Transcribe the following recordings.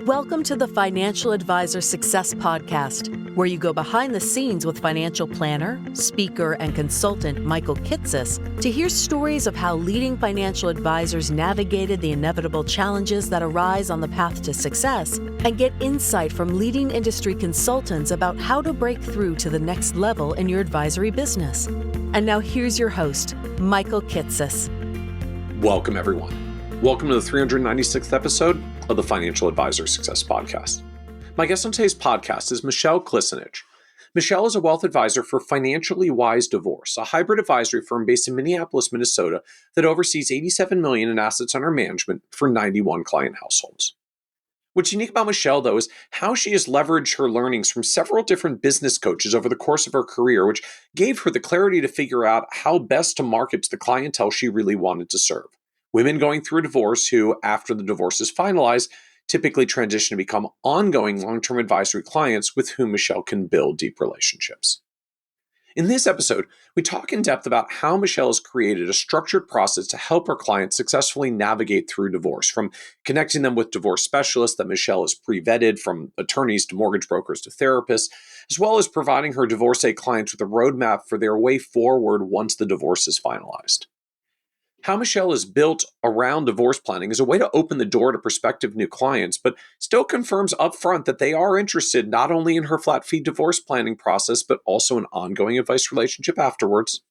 Welcome to the Financial Advisor Success Podcast, where you go behind the scenes with financial planner, speaker, and consultant Michael Kitces to hear stories of how leading financial advisors navigated the inevitable challenges that arise on the path to success, and get insight from leading industry consultants about how to break through to the next level in your advisory business. And now here's your host, Michael Kitces. Welcome, everyone. Welcome to the 396th episode of the Financial Advisor Success Podcast. My guest on today's podcast is Michelle Klisanich. Michelle is a wealth advisor for Financially Wise Divorce, a hybrid advisory firm based in Minneapolis, Minnesota that oversees $87 million in assets under management for 91 client households. What's unique about Michelle, though, is how she has leveraged her learnings from several different business coaches over the course of her career, which gave her the clarity to figure out how best to market to the clientele she really wanted to serve. Women going through a divorce who, after the divorce is finalized, typically transition to become ongoing long-term advisory clients with whom Michelle can build deep relationships. In this episode, we talk in depth about how Michelle has created a structured process to help her clients successfully navigate through divorce, from connecting them with divorce specialists that Michelle has pre-vetted, from attorneys to mortgage brokers to therapists, as well as providing her divorcee clients with a roadmap for their way forward once the divorce is finalized. How Michelle is built around divorce planning is a way to open the door to prospective new clients, but still confirms upfront that they are interested not only in her flat fee divorce planning process, but also an ongoing advice relationship afterwards.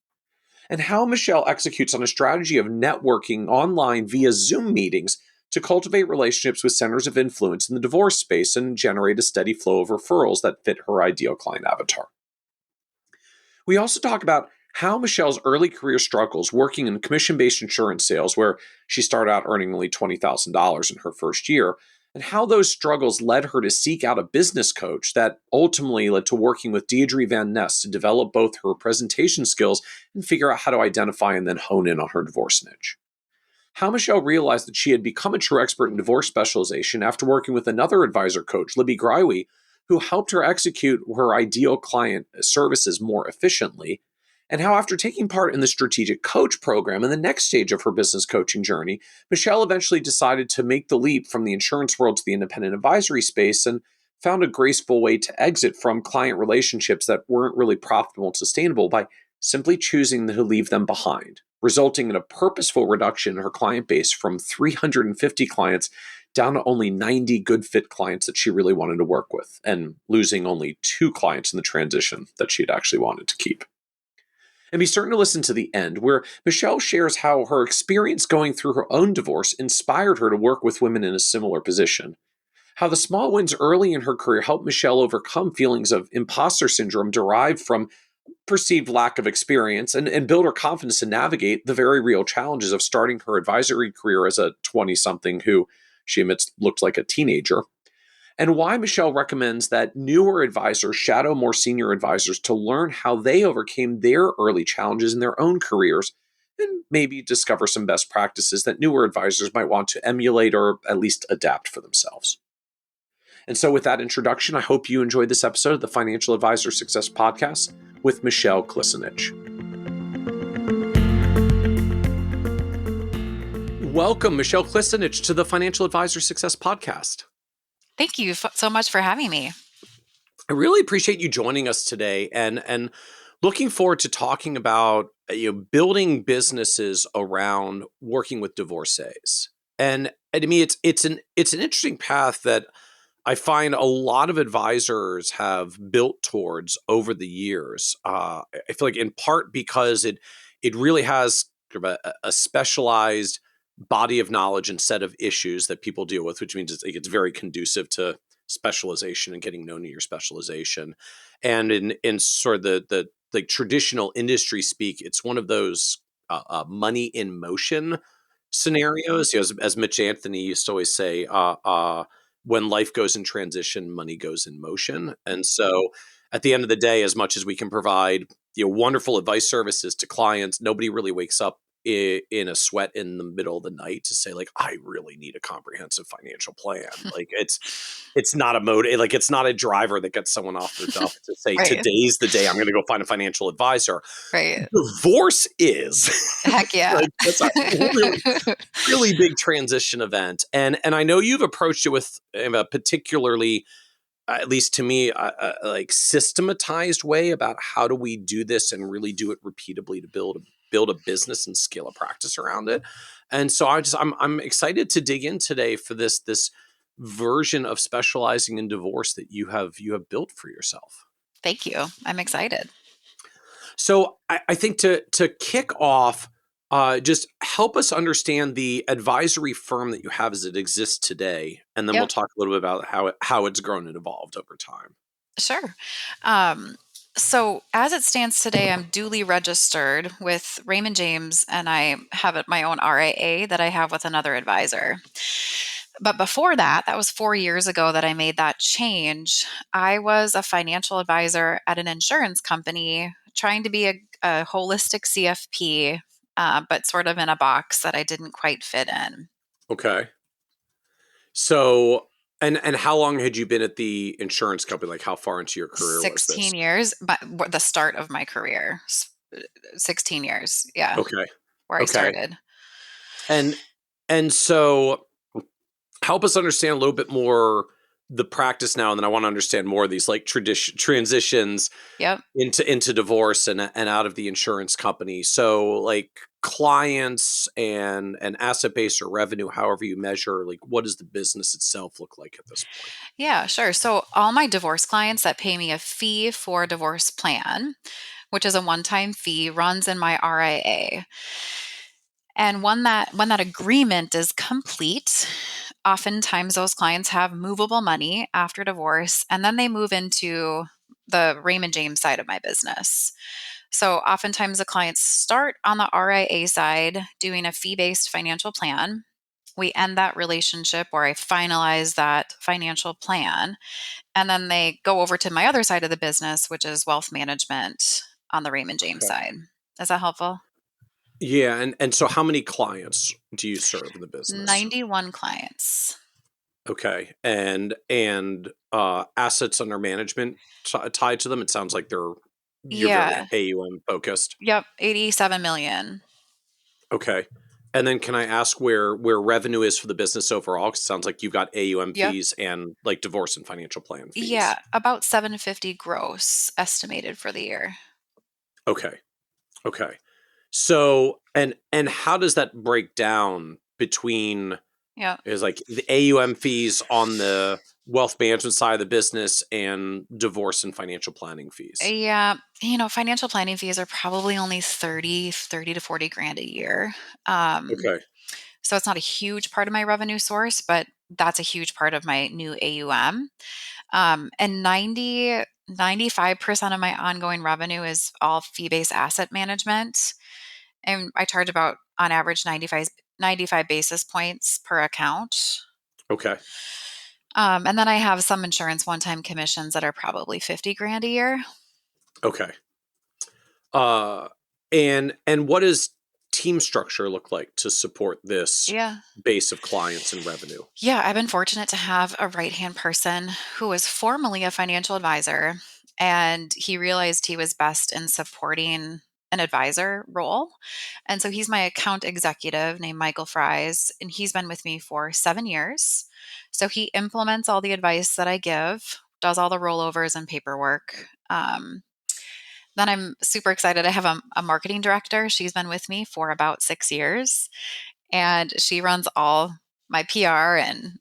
And how Michelle executes on a strategy of networking online via Zoom meetings to cultivate relationships with centers of influence in the divorce space and generate a steady flow of referrals that fit her ideal client avatar. We also talk about how Michelle's early career struggles working in commission-based insurance sales, where she started out earning only $20,000 in her first year, and how those struggles led her to seek out a business coach that ultimately led to working with Deirdre Van Ness to develop both her presentation skills and figure out how to identify and then hone in on her divorce niche. How Michelle realized that she had become a true expert in divorce specialization after working with another advisor coach, Libby Greiwe, who helped her execute her ideal client services more efficiently, and how after taking part in the Strategic Coach program in the next stage of her business coaching journey, Michelle eventually decided to make the leap from the insurance world to the independent advisory space and found a graceful way to exit from client relationships that weren't really profitable and sustainable by simply choosing to leave them behind, resulting in a purposeful reduction in her client base from 350 clients down to only 90 good fit clients that she really wanted to work with, and losing only 2 clients in the transition that she had actually wanted to keep. And be certain to listen to the end, where Michelle shares how her experience going through her own divorce inspired her to work with women in a similar position. How the small wins early in her career helped Michelle overcome feelings of impostor syndrome derived from perceived lack of experience and build her confidence to navigate the very real challenges of starting her advisory career as a 20-something who she admits looked like a teenager. And why Michelle recommends that newer advisors shadow more senior advisors to learn how they overcame their early challenges in their own careers, and maybe discover some best practices that newer advisors might want to emulate or at least adapt for themselves. And so with that introduction, I hope you enjoyed this episode of the Financial Advisor Success Podcast with Michelle Klisanich. Welcome, Michelle Klisanich, to the Financial Advisor Success Podcast. Thank you so much for having me. I really appreciate you joining us today, and looking forward to talking about building businesses around working with divorcees. And I mean, it's an interesting path that I find a lot of advisors have built towards over the years. I feel like in part because it really has a specialized body of knowledge and set of issues that people deal with, which means it's very conducive to specialization and getting known in your specialization. And in sort of the traditional industry speak, it's one of those money in motion scenarios. As Mitch Anthony used to always say, when life goes in transition, money goes in motion. And so at the end of the day, as much as we can provide wonderful advice services to clients, nobody really wakes up in a sweat in the middle of the night to say, like, I really need a comprehensive financial plan. Like, it's not a motive, like, it's not a driver that gets someone off their duff to say, Right. today's the day I'm going to go find a financial advisor. Right. Divorce is Heck yeah. like, that's a really, really big transition event. And I know you've approached it with a particularly, at least to me, like systematized way about how do we do this and really do it repeatably to build a business and scale a practice around it. And so I'm excited to dig in today for this version of specializing in divorce that you have built for yourself. Thank you. I'm excited. So I think to kick off, just help us understand the advisory firm that you have as it exists today, and then we'll Yep. talk a little bit about how it's grown and evolved over time. Sure. So as it stands today, I'm duly registered with Raymond James, and I have my own RIA that I have with another advisor. But before that, that was 4 years ago that I made that change. I was a financial advisor at an insurance company, trying to be a holistic CFP, but sort of in a box that I didn't quite fit in. Okay. So, and how long had you been at the insurance company? Like, how far into your career was 16 this? years, but the start of my career, 16 years. Yeah, Okay. where I Okay. started. And so help us understand a little bit more the practice now, and then I want to understand more of these like transitions Yep. into divorce and out of the insurance company. So like clients and asset base or revenue, however you measure, like what does the business itself look like at this point? Yeah, sure. So all my divorce clients that pay me a fee for a divorce plan, which is a one-time fee, runs in my RIA. And when that agreement is complete, oftentimes those clients have movable money after divorce, and then they move into the Raymond James side of my business. So oftentimes the clients start on the RIA side doing a fee-based financial plan. We end that relationship where I finalize that financial plan, and then they go over to my other side of the business, which is wealth management on the Raymond James Okay. side. Is that helpful? Yeah, and so how many clients do you serve in the business? 91 clients. Okay, and assets under management tied to them. It sounds like you're very Yeah. AUM focused. Yep. 87 million. Okay. And then can I ask where revenue is for the business overall? 'Cause it sounds like you've got AUM Yep. fees and like divorce and financial plan fees. Yeah. About 750 gross estimated for the year. Okay. Okay. So and how does that break down between Yep. is like the AUM fees on the wealth management side of the business and divorce and financial planning fees? Yeah. Financial planning fees are probably only 30 to 40 grand a year. Um, Okay. so it's not a huge part of my revenue source, but that's a huge part of my new AUM. And 95% of my ongoing revenue is all fee-based asset management. And I charge about on average 95 basis points per account. Okay. And then I have some insurance one-time commissions that are probably 50 grand a year. Okay. Uh, and what does team structure look like to support this Yeah. base of clients and revenue? Yeah, I've been fortunate to have a right-hand person who was formerly a financial advisor, and he realized he was best in supporting an advisor role. And so he's my account executive named Michael Fries, and he's been with me for 7 years. So he implements all the advice that I give, does all the rollovers and paperwork. Then I'm super excited. I have a marketing director. She's been with me for about 6 years, and she runs all my PR and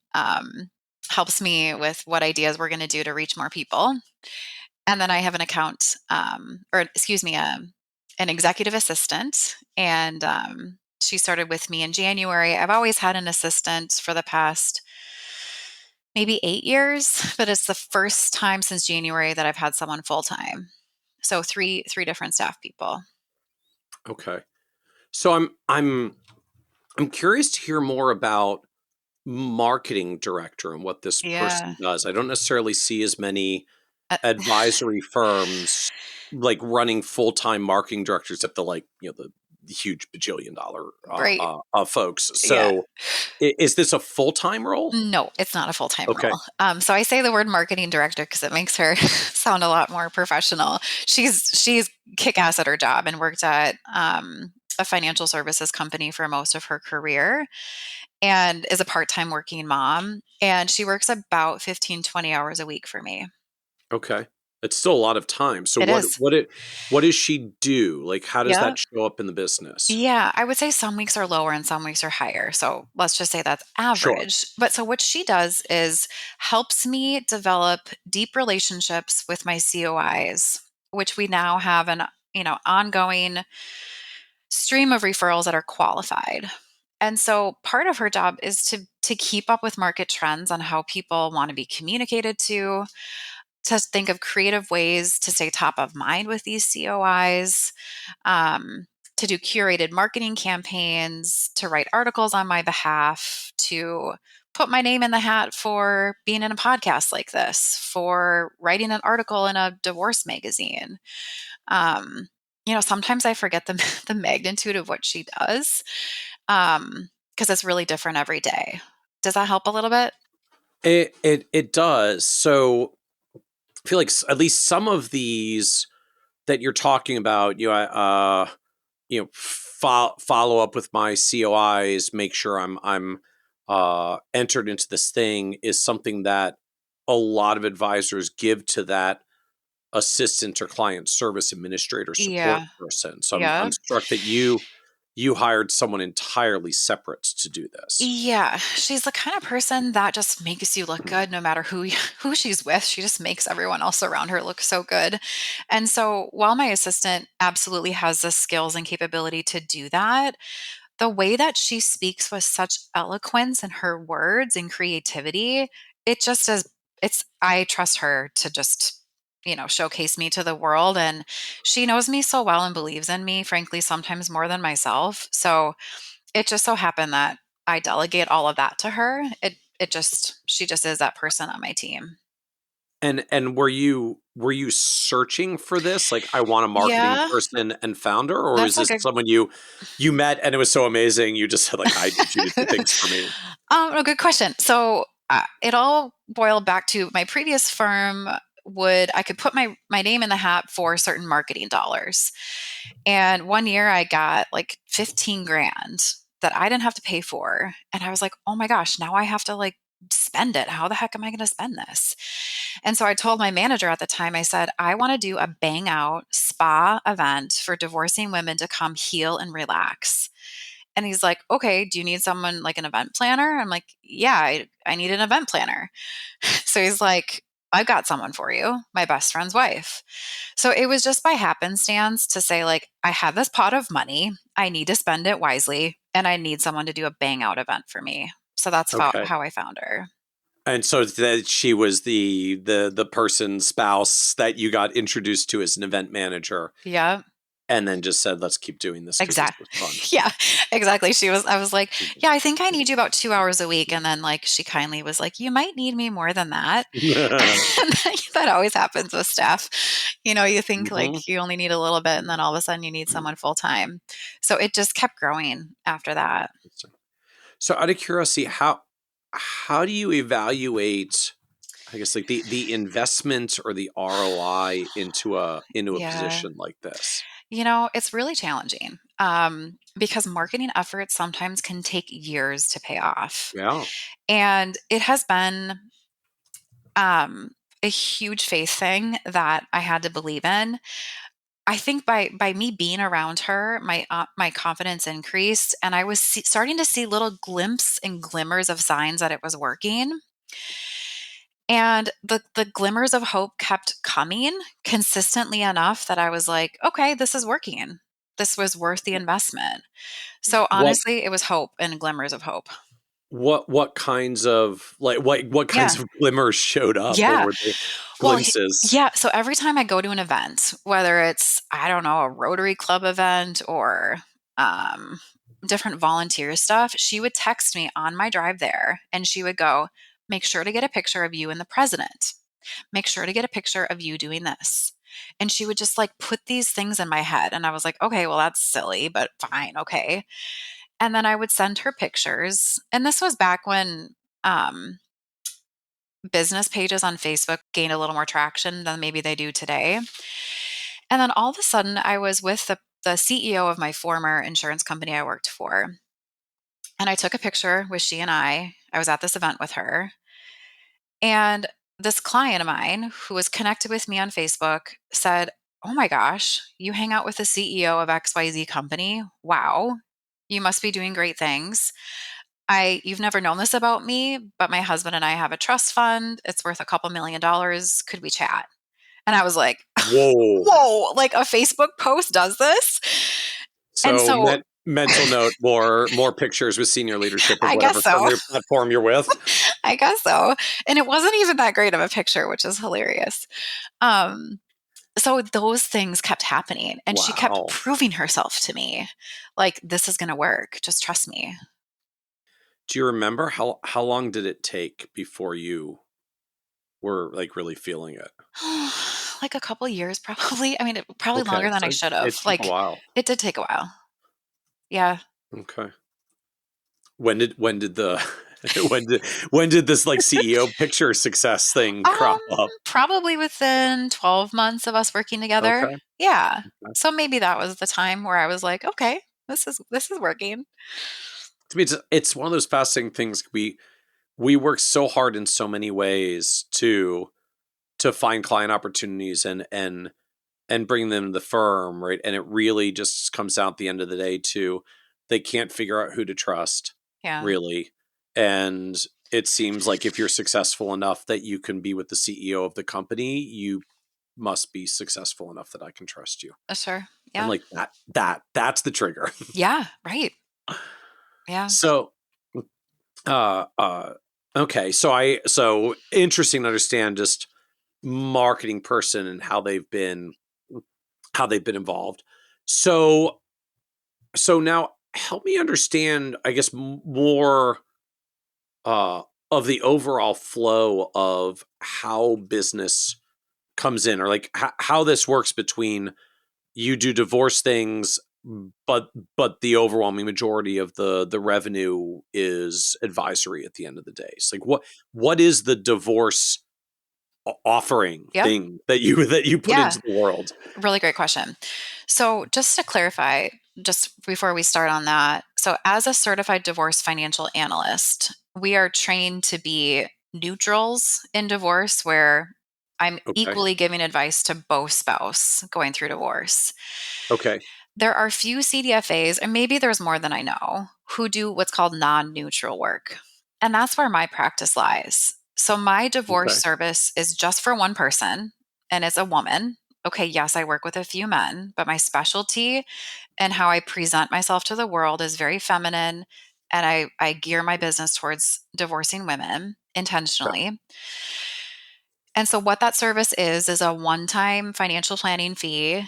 helps me with what ideas we're going to do to reach more people. And then I have an account, or excuse me, an executive assistant, and she started with me in January. I've always had an assistant for the past maybe 8 years, but it's the first time since January that I've had someone full time. So three different staff people. Okay. So I'm curious to hear more about marketing director and what this Yeah. person does. I don't necessarily see as many Uh, advisory firms like running full-time marketing directors at the like, the huge bajillion dollar Right. folks. Yeah. So is this a full-time role? No, it's not a full-time Okay. role. So I say the word marketing director because it makes her sound a lot more professional. She's kick-ass at her job and worked at a financial services company for most of her career and is a part-time working mom. And she works about 15, 20 hours a week for me. Okay. It's still a lot of time. So It is. what does she do? Like, how does Yeah. that show up in the business? Yeah, I would say some weeks are lower and some weeks are higher. So let's just say that's Sure. average. But so what she does is helps me develop deep relationships with my COIs, which we now have an ongoing stream of referrals that are qualified. And so part of her job is to keep up with market trends on how people want to be communicated to think of creative ways to stay top of mind with these COIs, to do curated marketing campaigns, to write articles on my behalf, to put my name in the hat for being in a podcast like this, for writing an article in a divorce magazine. Sometimes I forget the the magnitude of what she does, because it's really different every day. Does that help a little bit? It does. So I feel like at least some of these that you're talking about, follow up with my COIs, make sure I'm entered into this thing, is something that a lot of advisors give to that assistant or client service administrator support Yeah. person. So I'm Yeah. struck that you hired someone entirely separate to do this. Yeah, she's the kind of person that just makes you look good no matter who she's with. She just makes everyone else around her look so good. And so while my assistant absolutely has the skills and capability to do that, the way that she speaks with such eloquence in her words and creativity, it just is I trust her to just showcase me to the world, and she knows me so well and believes in me, frankly, sometimes more than myself. So it just so happened that I delegate all of that to her. She just is that person on my team. And were you searching for this? Like, I want a marketing Yeah, person and founder, or is that's a this good someone you met and it was so amazing you just said like, I need you to do things for me? a good question. So it all boiled back to my previous firm. I could put my name in the hat for certain marketing dollars, and one year I got like 15 grand that I didn't have to pay for, and I was like, oh my gosh, now I have to like spend it. How the heck am I going to spend this? And so I told my manager at the time, I said, I want to do a bang out spa event for divorcing women to come heal and relax. And he's like, okay, do you need someone like an event planner? I'm like, yeah, I need an event planner. So he's like, I've got someone for you, my best friend's wife. So it was just by happenstance to say, like, I have this pot of money. I need to spend it wisely, and I need someone to do a bang out event for me. So that's Okay. how I found her. And so that she was the person's spouse that you got introduced to as an event manager, Yeah. and then just said, let's keep doing this because this Exactly. was fun. Yeah, exactly. I was like, yeah, I think I need you about 2 hours a week. And then like she kindly was like, you might need me more than that. And that always happens with staff. You think Mhm. like you only need a little bit and then all of a sudden you need someone full time. So it just kept growing after that. So out of curiosity, how do you evaluate, I guess, like the investment or the ROI into a Yeah. position like this? It's really challenging because marketing efforts sometimes can take years to pay off. Yeah. And it has been um, a huge faith thing that I had to believe in. I think by me being around her, my confidence increased, and I was starting to see little glimpses and glimmers of signs that it was working. And the glimmers of hope kept coming consistently enough that I was like, okay, this is working. This was worth the investment. So What honestly, it was hope and glimmers of hope. what kinds of what Yeah. kinds of glimmers showed up? What Yeah. were the Well, glimpses? yeah. So every time I go to an event, whether it's, I don't know, a Rotary Club event or um, different volunteer stuff, she would text me on my drive there and she would go, make sure to get a picture of you and the president. Make sure to get a picture of you doing this. And she would just like put these things in my head. And I was like, okay, well, that's silly, but fine. Okay. And then I would send her pictures. And this was back when um, business pages on Facebook gained a little more traction than maybe they do today. And then all of a sudden, I was with the CEO of my former insurance company I worked for. And I took a picture with she and I was at this event with her. And this client of mine who was connected with me on Facebook said, "Oh my gosh, you hang out with the CEO of XYZ company. Wow. You must be doing great things. You've never known this about me, but my husband and I have a trust fund. It's worth a couple $1,000,000. Could we chat?" And I was like, Whoa. whoa, like a Facebook post does this? And So so mental note, more pictures with senior leadership of I whatever guess so. platform you're with. I guess so. And it wasn't even that great of a picture, which is hilarious. Um, so those things kept happening and she kept Wow. proving herself to me like, this is going to work. Just trust me. Do you remember how long did it take before you were like really feeling it? Like a couple years, probably. I mean, probably Okay, longer than I so should have. it took a Like, while. it did take a while. Yeah. Okay. When did the when did this like CEO picture success thing Um, crop up? Probably within 12 months of us working together. Okay. Yeah. Okay. So maybe that was the time where I was like, okay, this is working. To me, it's one of those fascinating things. We work so hard in so many ways to find client opportunities and bring them to the firm, right? And it really just comes down at the end of the day to they can't figure out who to trust, Yeah. really. And it seems like if you're successful enough that you can be with the CEO of the company, you must be successful enough that I can trust you. Sure. And Yeah. like that's the trigger. Yeah. Right. Yeah. So uh uh okay. So interesting to understand just marketing person and how they've been involved. So now help me understand, I guess, more uh, of the overall flow of how business comes in, or like how this works between you do divorce things, but the overwhelming majority of the revenue is advisory at the end of the day. It's like what is the divorce offering Yep. thing that you put Yeah. into the world? Really great question. So, just to clarify, just before we start on that, so as a certified divorce financial analyst, we are trained to be neutrals in divorce where I'm Okay. equally giving advice to both spouse going through divorce. Okay. There are few CDFAs, and maybe there's more than I know, who do what's called non neutral work. And that's where my practice lies. So, my divorce Okay. service is just for one person, and it's a woman. Okay, yes, I work with a few men, but my specialty and how I present myself to the world is very feminine. And I gear my business towards divorcing women Okay. intentionally. And so, what that service is a one time financial planning fee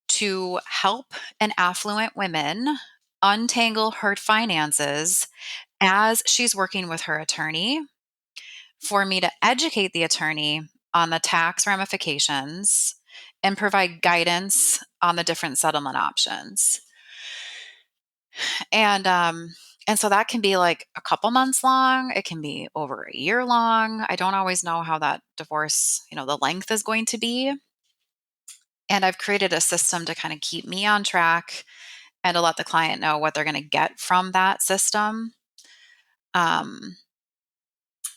to help an affluent woman untangle her finances as she's working with her attorney, for me to educate the attorney on the tax ramifications and provide guidance on the different settlement options. And so that can be like a couple months long, it can be over a year long. I don't always know how that divorce, the length is going to be. And I've created a system to kind of keep me on track and to let the client know what they're going to get from that system. Um,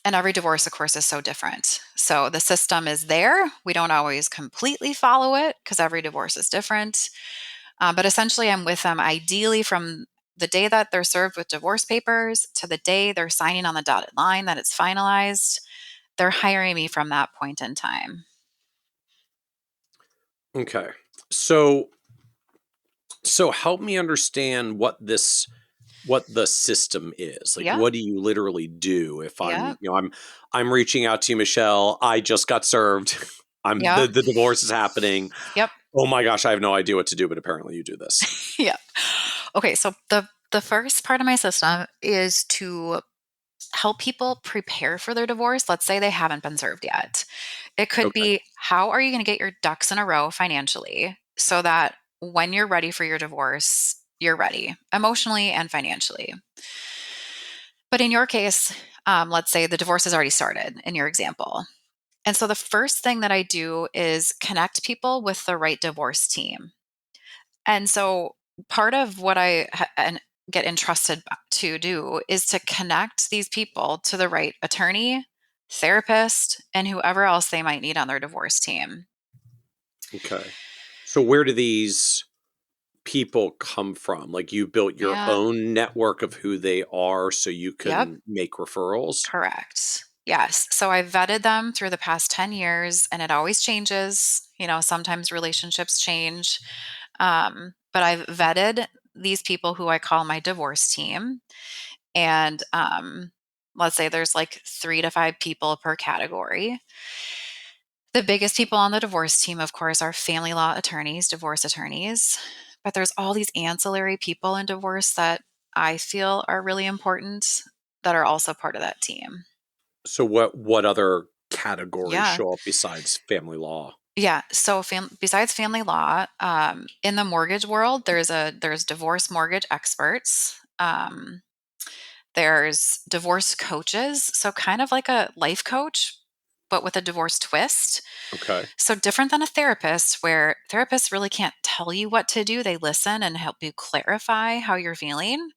and every divorce, of course, is so different. So the system is there. We don't always completely follow it because every divorce is different. But essentially, I'm with them ideally from the day that they're served with divorce papers to the day they're signing on the dotted line that it's finalized. They're hiring me from that point in time. Okay. So help me understand what the system is. Like Yeah. what do you literally do if Yeah. I'm reaching out to you, Michelle, I just got served. I'm Yeah. the divorce is happening. Yep. Oh my gosh, I have no idea what to do, but apparently you do this. Yeah. Okay. So the first part of my system is to help people prepare for their divorce. Let's say they haven't been served yet. It could Okay. be, how are you going to get your ducks in a row financially so that when you're ready for your divorce, you're ready emotionally and financially. But in your case, let's say the divorce has already started in your example. And so the first thing that I do is connect people with the right divorce team. And so part of what and get entrusted to do is to connect these people to the right attorney, therapist, and whoever else they might need on their divorce team. Okay. So where do these people come from? Like, you built your Yeah. own network of who they are so you Yep. can make referrals? Correct. Yes. So I vetted them through the past 10 years and it always changes. Sometimes relationships change. But I've vetted these people who I call my divorce team. And let's say there's like 3 to 5 people per category. The biggest people on the divorce team, of course, are family law attorneys, divorce attorneys. But there's all these ancillary people in divorce that I feel are really important that are also part of that team. So what other categories Yeah. show up besides family law? Yeah. So besides family law, in the mortgage world, there's divorce mortgage experts. There's divorce coaches. So kind of like a life coach, but with a divorce twist. Okay. So different than a therapist, where therapists really can't tell you what to do. They listen and help you clarify how you're feeling.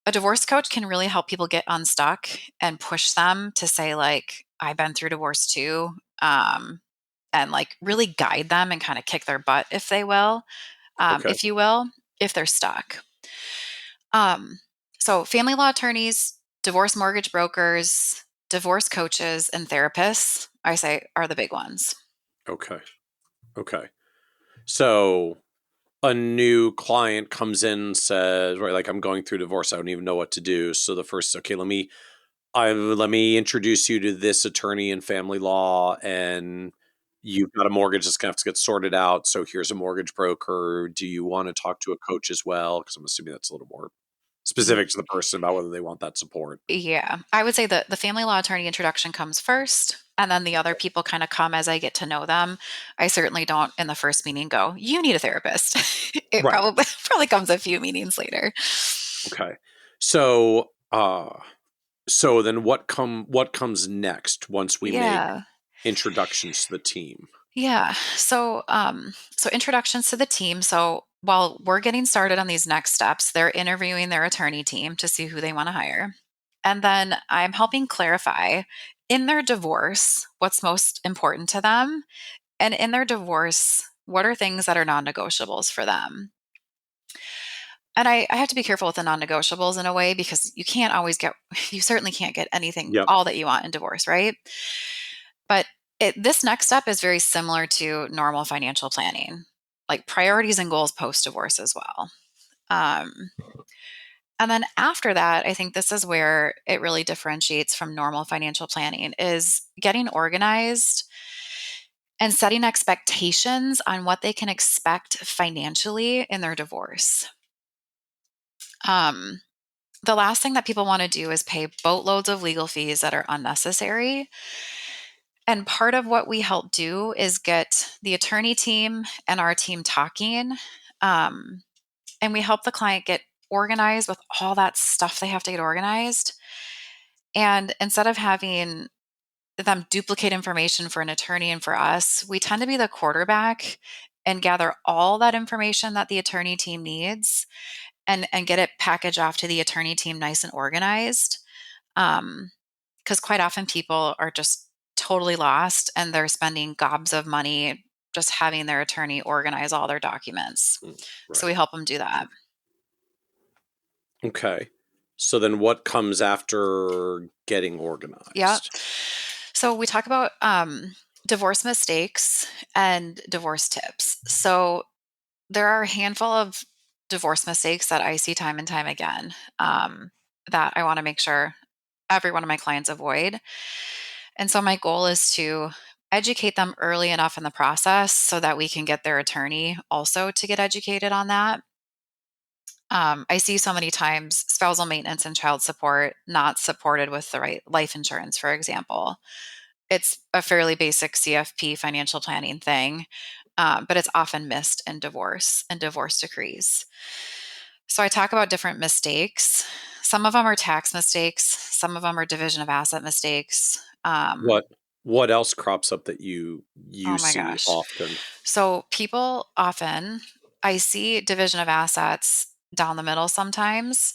A divorce coach can really help people get unstuck and push them to say, like, I've been through divorce too. And like really guide them and kind of kick their butt if they will, Okay. if you will, if they're stuck. Um, so family law attorneys, divorce mortgage brokers, divorce coaches, and therapists, I say, are the big ones. Okay. Okay. So a new client comes in and says, right, like, I'm going through divorce. I don't even know what to do. So the first, okay, let me introduce you to this attorney in family law, and you've got a mortgage that's gonna have to get sorted out. So here's a mortgage broker. Do you want to talk to a coach as well? Because I'm assuming that's a little more specific to the person about whether they want that support. Yeah, I would say that the family law attorney introduction comes first, and then the other people kind of come as I get to know them. I certainly don't in the first meeting go, "You need a therapist." It Right. probably comes a few meetings later. Okay. So so then what comes next once we make Yeah. introductions to the team? Yeah. So introductions to the team. So while we're getting started on these next steps, they're interviewing their attorney team to see who they want to hire. And then I'm helping clarify in their divorce what's most important to them. And in their divorce, what are things that are non negotiables for them? And I have to be careful with the non negotiables in a way because you certainly can't get anything, Yep. all that you want in divorce, right? But this next step is very similar to normal financial planning, like priorities and goals post divorce as well. Um, and then after that, I think this is where it really differentiates from normal financial planning is getting organized and setting expectations on what they can expect financially in their divorce. Um, the last thing that people want to do is pay boatloads of legal fees that are unnecessary. And part of what we help do is get the attorney team and our team talking. Um, and we help the client get organized with all that stuff they have to get organized. And instead of having them duplicate information for an attorney and for us, we tend to be the quarterback and gather all that information that the attorney team needs and get it packaged off to the attorney team nice and organized. Because quite often people are just totally lost and they're spending gobs of money just having their attorney organize all their documents. So Right. we help them do that. Okay. So then what comes after getting Yeah. organized? So we talk about divorce mistakes and divorce tips. So there are a handful of divorce mistakes that I see time and time again that I want to make sure every one of my clients avoid. And so my goal is to educate them early enough in the process so that we can get their attorney also to get educated on that. I see so many times spousal maintenance and child support not supported with the right life insurance, for example. It's a fairly basic CFP financial planning thing, but it's often missed in divorce and divorce decrees. So I talk about different mistakes. Some of them are tax mistakes, some of them are division of asset mistakes. What what else crops up that you Oh my see gosh. often? So people often, I see division of assets down the middle sometimes,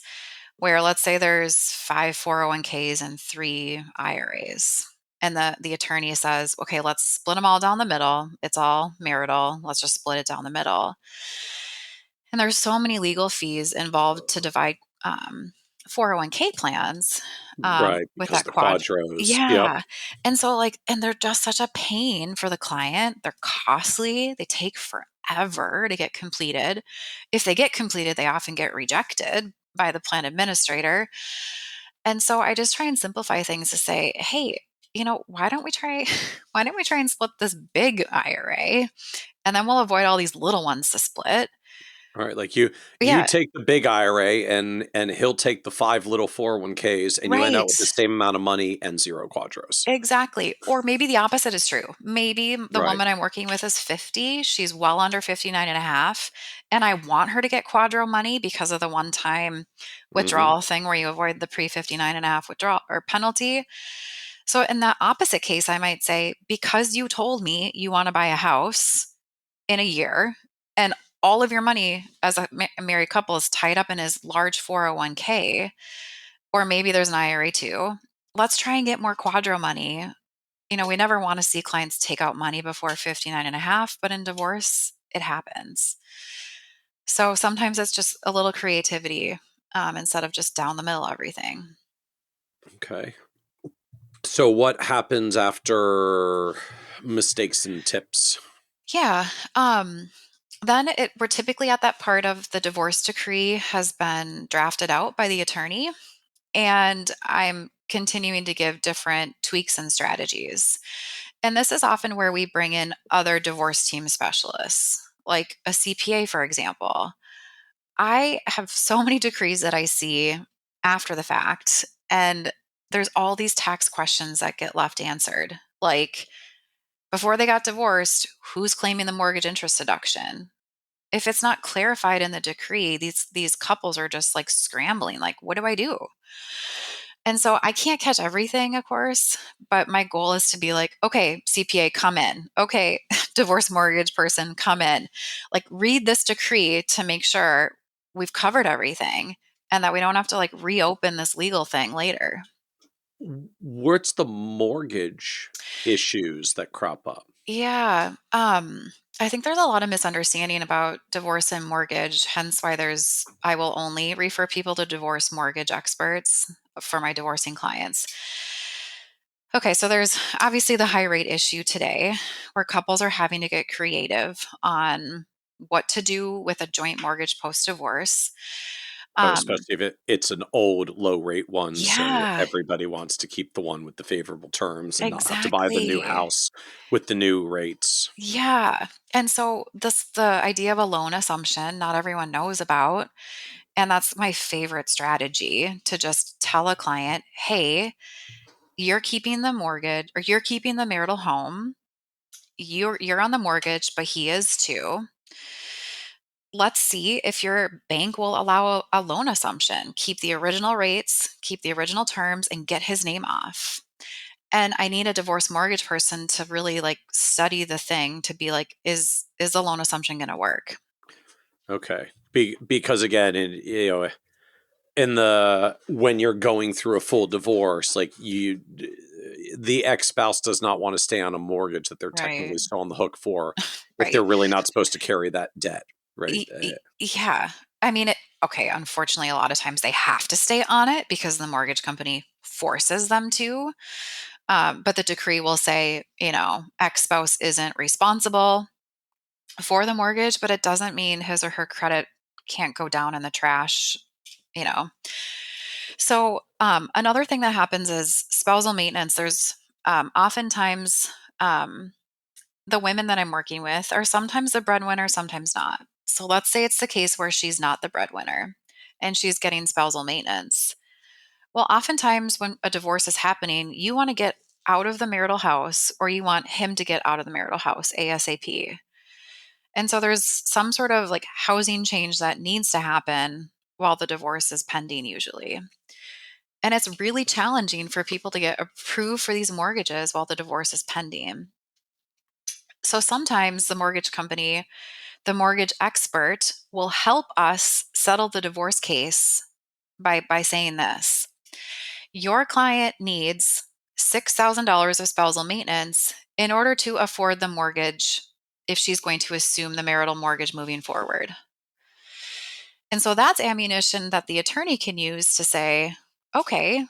where let's say there's five 401ks and three IRAs. And the attorney says, okay, let's split them all down the middle. It's all marital. Let's just split it down the middle. And there's so many legal fees involved to divide 401k plans Right, with because that the quad. quadros. Yep. Yeah. And so, like, and they're just such a pain for the client. They're costly. They take forever to get completed. If they get completed, they often get rejected by the plan administrator. And so I just try and simplify things to say, hey, why don't we try why don't we try and split this big IRA, and then we'll avoid all these little ones to split. Alright, like you Yeah, take the big IRA and he'll take the 5 little 401ks, and you end up right. with the same amount of money and 0 quadros. Exactly. Or maybe the opposite is true. Maybe the Right. woman I'm working with is 50. She's well under 59 and a half. And I want her to get quadro money because of the one time Mhm. withdrawal thing where you avoid the pre 59 and a half withdrawal or penalty. So, in that opposite case, I might say, because you told me you want to buy a house in a year and all of your money as a married couple is tied up in his large 401k, or maybe there's an IRA too. Let's try and get more quadro money. We never want to see clients take out money before 59 and a half, but in divorce, it happens. So sometimes it's just a little creativity instead of just down the middle everything. Okay. So what happens after mistakes and tips? Yeah. Then we're typically at that part of the divorce decree has been drafted out by the attorney, and I'm continuing to give different tweaks and strategies. And this is often where we bring in other divorce team specialists, like a CPA, for example. I have so many decrees that I see after the fact, and there's all these tax questions that get left answered. Like, before they got divorced, who's claiming the mortgage interest deduction? If it's not clarified in the decree, these couples are just like scrambling, like, what do I do? And so I can't catch everything, of course, but my goal is to be like, okay, CPA, come in. Okay, divorce mortgage person, come in. Like, read this decree to make sure we've covered everything and that we don't have to like reopen this legal thing later. What's the mortgage issues that crop up? Yeah. I think there's a lot of misunderstanding about divorce and mortgage, hence why I will only refer people to divorce mortgage experts for my divorcing clients. Okay, so there's obviously the high rate issue today where couples are having to get creative on what to do with a joint mortgage post divorce. Oh, Um, especially if it's an old low rate one, so yeah, everybody wants to keep the one with the favorable terms and not have to buy the new exactly. house with the new rates. Yeah. And so the idea of a loan assumption, not everyone knows about. And that's my favorite strategy, to just tell a client, hey, you're keeping the mortgage or you're keeping the marital home. You're on the mortgage, but he is too. Let's see if your bank will allow a loan assumption. Keep the original rates, keep the original terms, and get his name off. And I need a divorce mortgage person to really like study the thing to be like, is the loan assumption going to work? Okay. Because again, in the when you're going through a full divorce, like the ex-spouse does not want to stay on a mortgage that they're Right. technically still on the hook for if Right. they're really not supposed to carry that debt, right? Yeah. I mean, okay, unfortunately, a lot of times they have to stay on it because the mortgage company forces them to. But the decree will say, ex spouse isn't responsible for the mortgage, but it doesn't mean his or her credit can't go down in the trash, you know. So, another thing that happens is spousal maintenance. There's oftentimes the women that I'm working with are sometimes the breadwinner, sometimes not. So let's say it's the case where she's not the breadwinner. and she's getting spousal maintenance. Well, oftentimes when a divorce is happening, you want to get out of the marital house or you want him to get out of the marital house ASAP. And so there's some sort of like housing change that needs to happen while the divorce is pending, usually. And it's really challenging for people to get approved for these mortgages while the divorce is pending. So sometimes the mortgage company, the mortgage expert, will help us settle the divorce case by saying this: your client needs $6,000 of spousal maintenance in order to afford the mortgage if she's going to assume the marital mortgage moving forward. And so that's ammunition that the attorney can use to say, okay,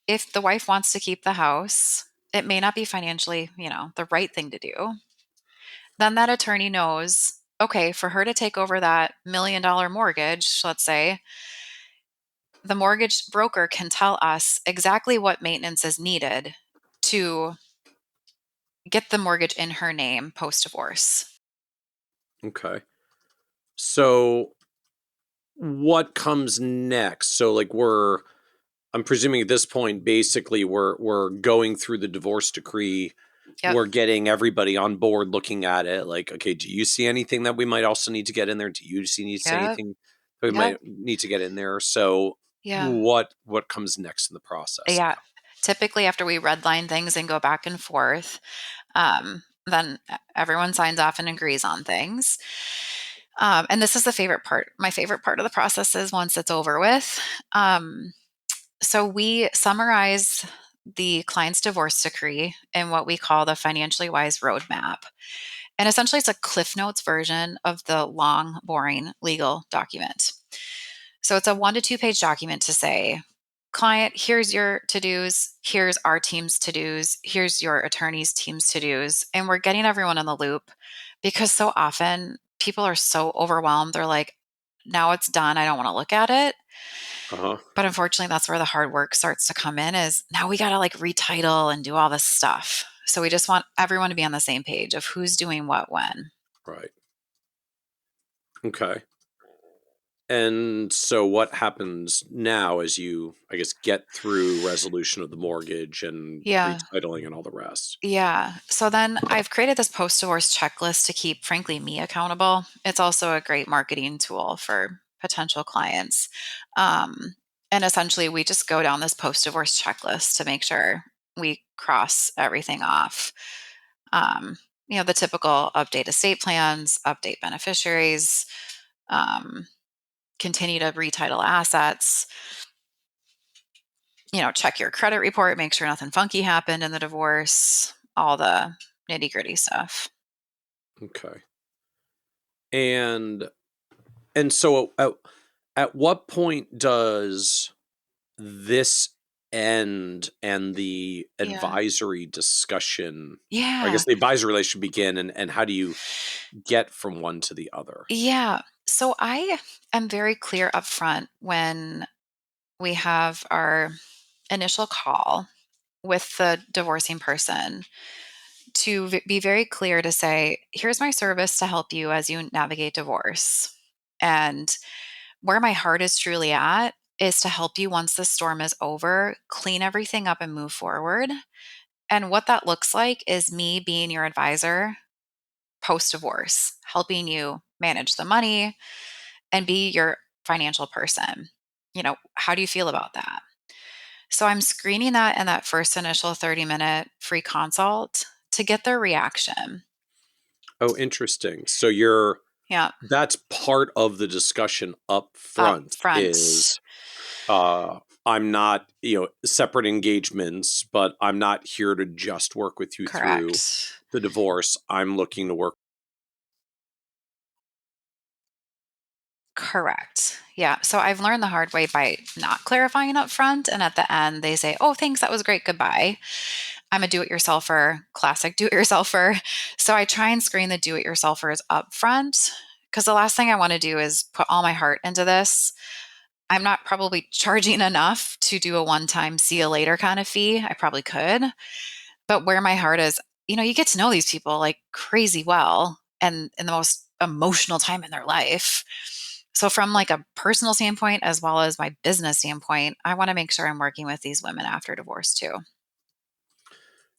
if the wife wants to keep the house, it may not be financially, the right thing to do. Then that attorney knows, okay, for her to take over that $1 million mortgage, let's say, the mortgage broker can tell us exactly what maintenance is needed to get the mortgage in her name post divorce. Okay. So what comes next? So like I'm presuming at this point, basically we're going through the divorce decree. Yep. We're getting everybody on board looking at it. Like, okay, do you see anything that we might also need to get in there? Do you need to see Yep. anything that we Yep. might need to get in there? So Yeah. what comes next in the process Yeah. now? Typically, after we redline things and go back and forth, then everyone signs off and agrees on things. And this is the favorite part. My favorite part of the process is once it's over with. So we summarize the client's divorce decree in what we call the financially wise roadmap. And essentially, it's a Cliff Notes version of the long, boring legal document. So it's a 1 to 2 page document to say, client, here's your to-dos, here's our team's to-dos, here's your attorney's team's to-dos. And we're getting everyone in the loop because so often people are so overwhelmed. They're like, now it's done. I don't want to look at it. Uh-huh. But unfortunately, that's where the hard work starts to come in, is now we got to like retitle and do all this stuff. So we just want everyone to be on the same page of who's doing what when. Right. Okay. And so what happens now as you, I guess, get through resolution of the mortgage and Yeah. retitling and all the rest? Yeah. So then I've created this post divorce checklist to keep, frankly, me accountable. It's also a great marketing tool for potential clients. And essentially, we just go down this post divorce checklist to make sure we cross everything off. The typical update estate plans, update beneficiaries, um, continue to retitle assets, check your credit report, make sure nothing funky happened in the divorce, all the nitty gritty stuff. Okay. And so at what point does this end and the Yeah. advisory discussion, or I Yeah. guess the advisory relationship begin, and how do you get from one to the other? Yeah. So I am very clear up front when we have our initial call with the divorcing person to be very clear to say, here's my service to help you as you navigate divorce. And where my heart is truly at is to help you once the storm is over, clean everything up and move forward. And what that looks like is me being your advisor post divorce, helping you manage the money and be your financial person. How do you feel about that? So I'm screening that in that first initial 30-minute free consult to get their reaction. Oh, interesting. So Yeah. that's part of the discussion up Up front front. is I'm not, separate engagements, but I'm not here to just work with you through Correct. the divorce. I'm looking to work. Correct. Yeah. So I've learned the hard way by not clarifying up front. And at the end, they say, oh, thanks. That was great. Goodbye. I'm a do it yourselfer, classic do it yourselfer. So I try and screen the do it yourselfers up front because the last thing I want to do is put all my heart into this. I'm not probably charging enough to do a one time see you later kind of fee. I probably could. But where my heart is, you get to know these people like crazy well and in the most emotional time in their life. So from like a personal standpoint, as well as my business standpoint, I want to make sure I'm working with these women after divorce too.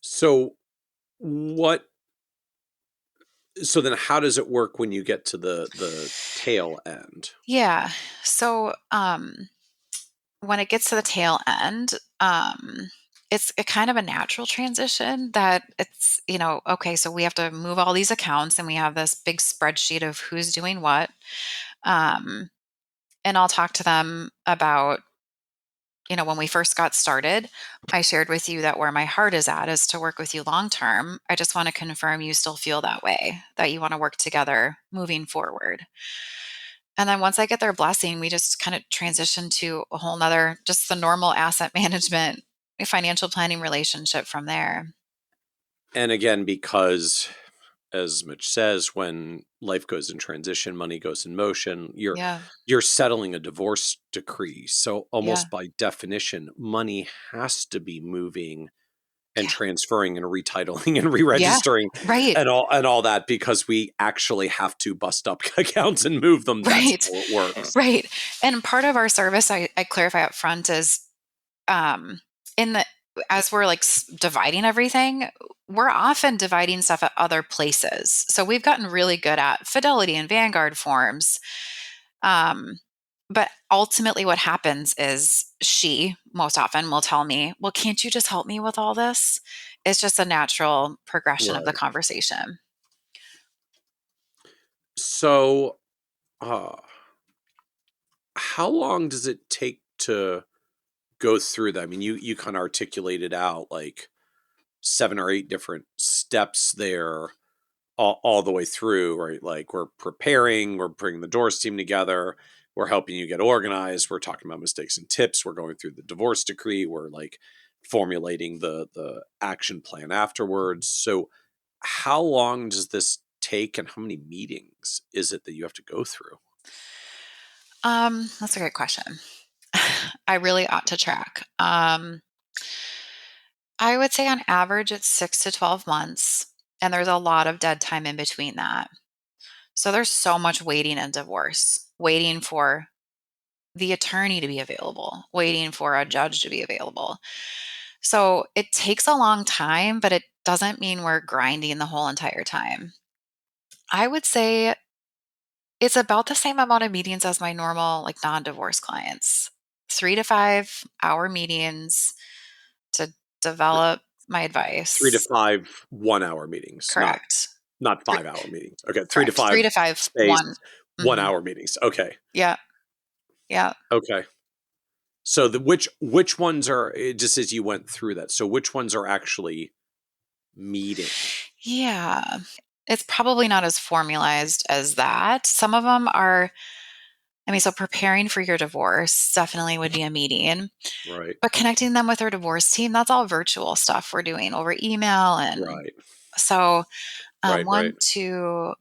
So what so then how does it work when you get to the tail end? Yeah. So when it gets to the tail end, it's a kind of a natural transition that it's, okay, so we have to move all these accounts and we have this big spreadsheet of who's doing what. Um, and I'll talk to them about, when we first got started, I shared with you that where my heart is at is to work with you long term. I just want to confirm you still feel that way, that you want to work together moving forward. And then once I get their blessing, we just kind of transition to a whole nother, just the normal asset management, financial planning relationship from there. And again, because as Mitch says, when life goes in transition, money goes in motion, Yeah. you're settling a divorce decree. So Yeah. almost by definition, money has to be moving and Yeah. transferring and retitling and Yeah. re-registering Right. and all that because we actually have to bust up accounts and move them. That's Right. how it works. Right. And part of our service, I clarify up front, is um, in the as we're like dividing everything, we're often dividing stuff at other places. So we've gotten really good at Fidelity and Vanguard forms. Um, but ultimately, what happens is she most often will tell me, "Well, can't you just help me with all this?" It's just a natural progression of the Right. conversation. So, uh, how long does it take to go through that? I mean, you kind of articulated out like 7 or 8 different steps there all the way through, right? Like we're preparing, we're bringing the divorce team together, we're helping you get organized, we're talking about mistakes and tips, we're going through the divorce decree, we're like formulating the action plan afterwards. So how long does this take and how many meetings is it that you have to go through? That's a great question. I really ought to track. I would say on average it's 6 to 12 months, and there's a lot of dead time in between that. So there's so much waiting in divorce, waiting for the attorney to be available, waiting for a judge to be available. So it takes a long time, but it doesn't mean we're grinding the whole entire time. I would say it's about the same amount of meetings as my normal, like non divorce clients, 3 to 5 hour meetings to develop my 3 to advice. 5 1-hour meetings, Correct. not Three, 5-hour meetings. Okay, 3 to correct. 5 3 to 5, space one. Mhm. 1-hour meetings. Okay. Yeah. Yeah. Okay. So the which ones are just as you went through that. So which ones are actually meeting? Yeah. It's probably not as formalized as that. Some of them are, so preparing for your divorce definitely would be a meeting, Right. but connecting them with their divorce team, that's all virtual stuff we're doing over email. And Right. so, Right, right. one, two,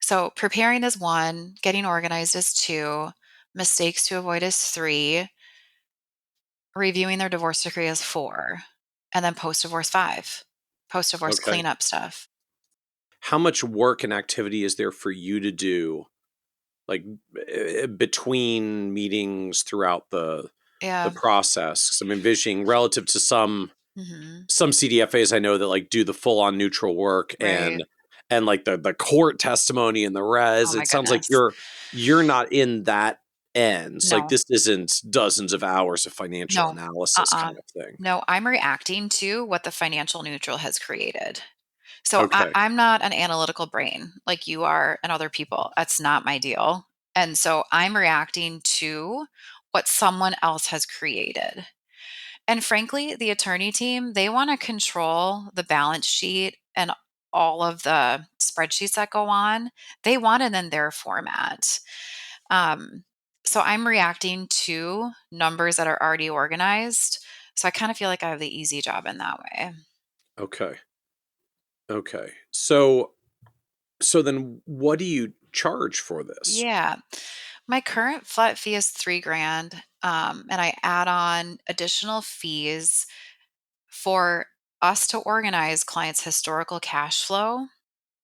so preparing is one, getting organized is two, mistakes to avoid is three, reviewing their divorce decree is four, and then post divorce five, post divorce Okay. cleanup stuff. How much work and activity is there for you to do like between meetings throughout the Yeah. process? 'Cause I'm envisioning relative to Hmm. some CDFAs I know that like do the full on neutral work Right. and like the court testimony and the res. Oh my It sounds like goodness. you're not in that end. So like No, this isn't dozens of hours of financial no, analysis uh-uh. kind of thing. No, I'm reacting to what the financial neutral has created. So Okay. I'm not an analytical brain like you are and other people. That's not my deal. And so I'm reacting to what someone else has created. And frankly, the attorney team, they want to control the balance sheet and all of the spreadsheets that go on. They want it in their format. Um, so I'm reacting to numbers that are already organized. So I kind of feel like I have the easy job in that way. Okay. Okay. So then what do you charge for this? Yeah. My current flat fee is 3 grand. And I add on additional fees for us to organize clients' historical cash flow.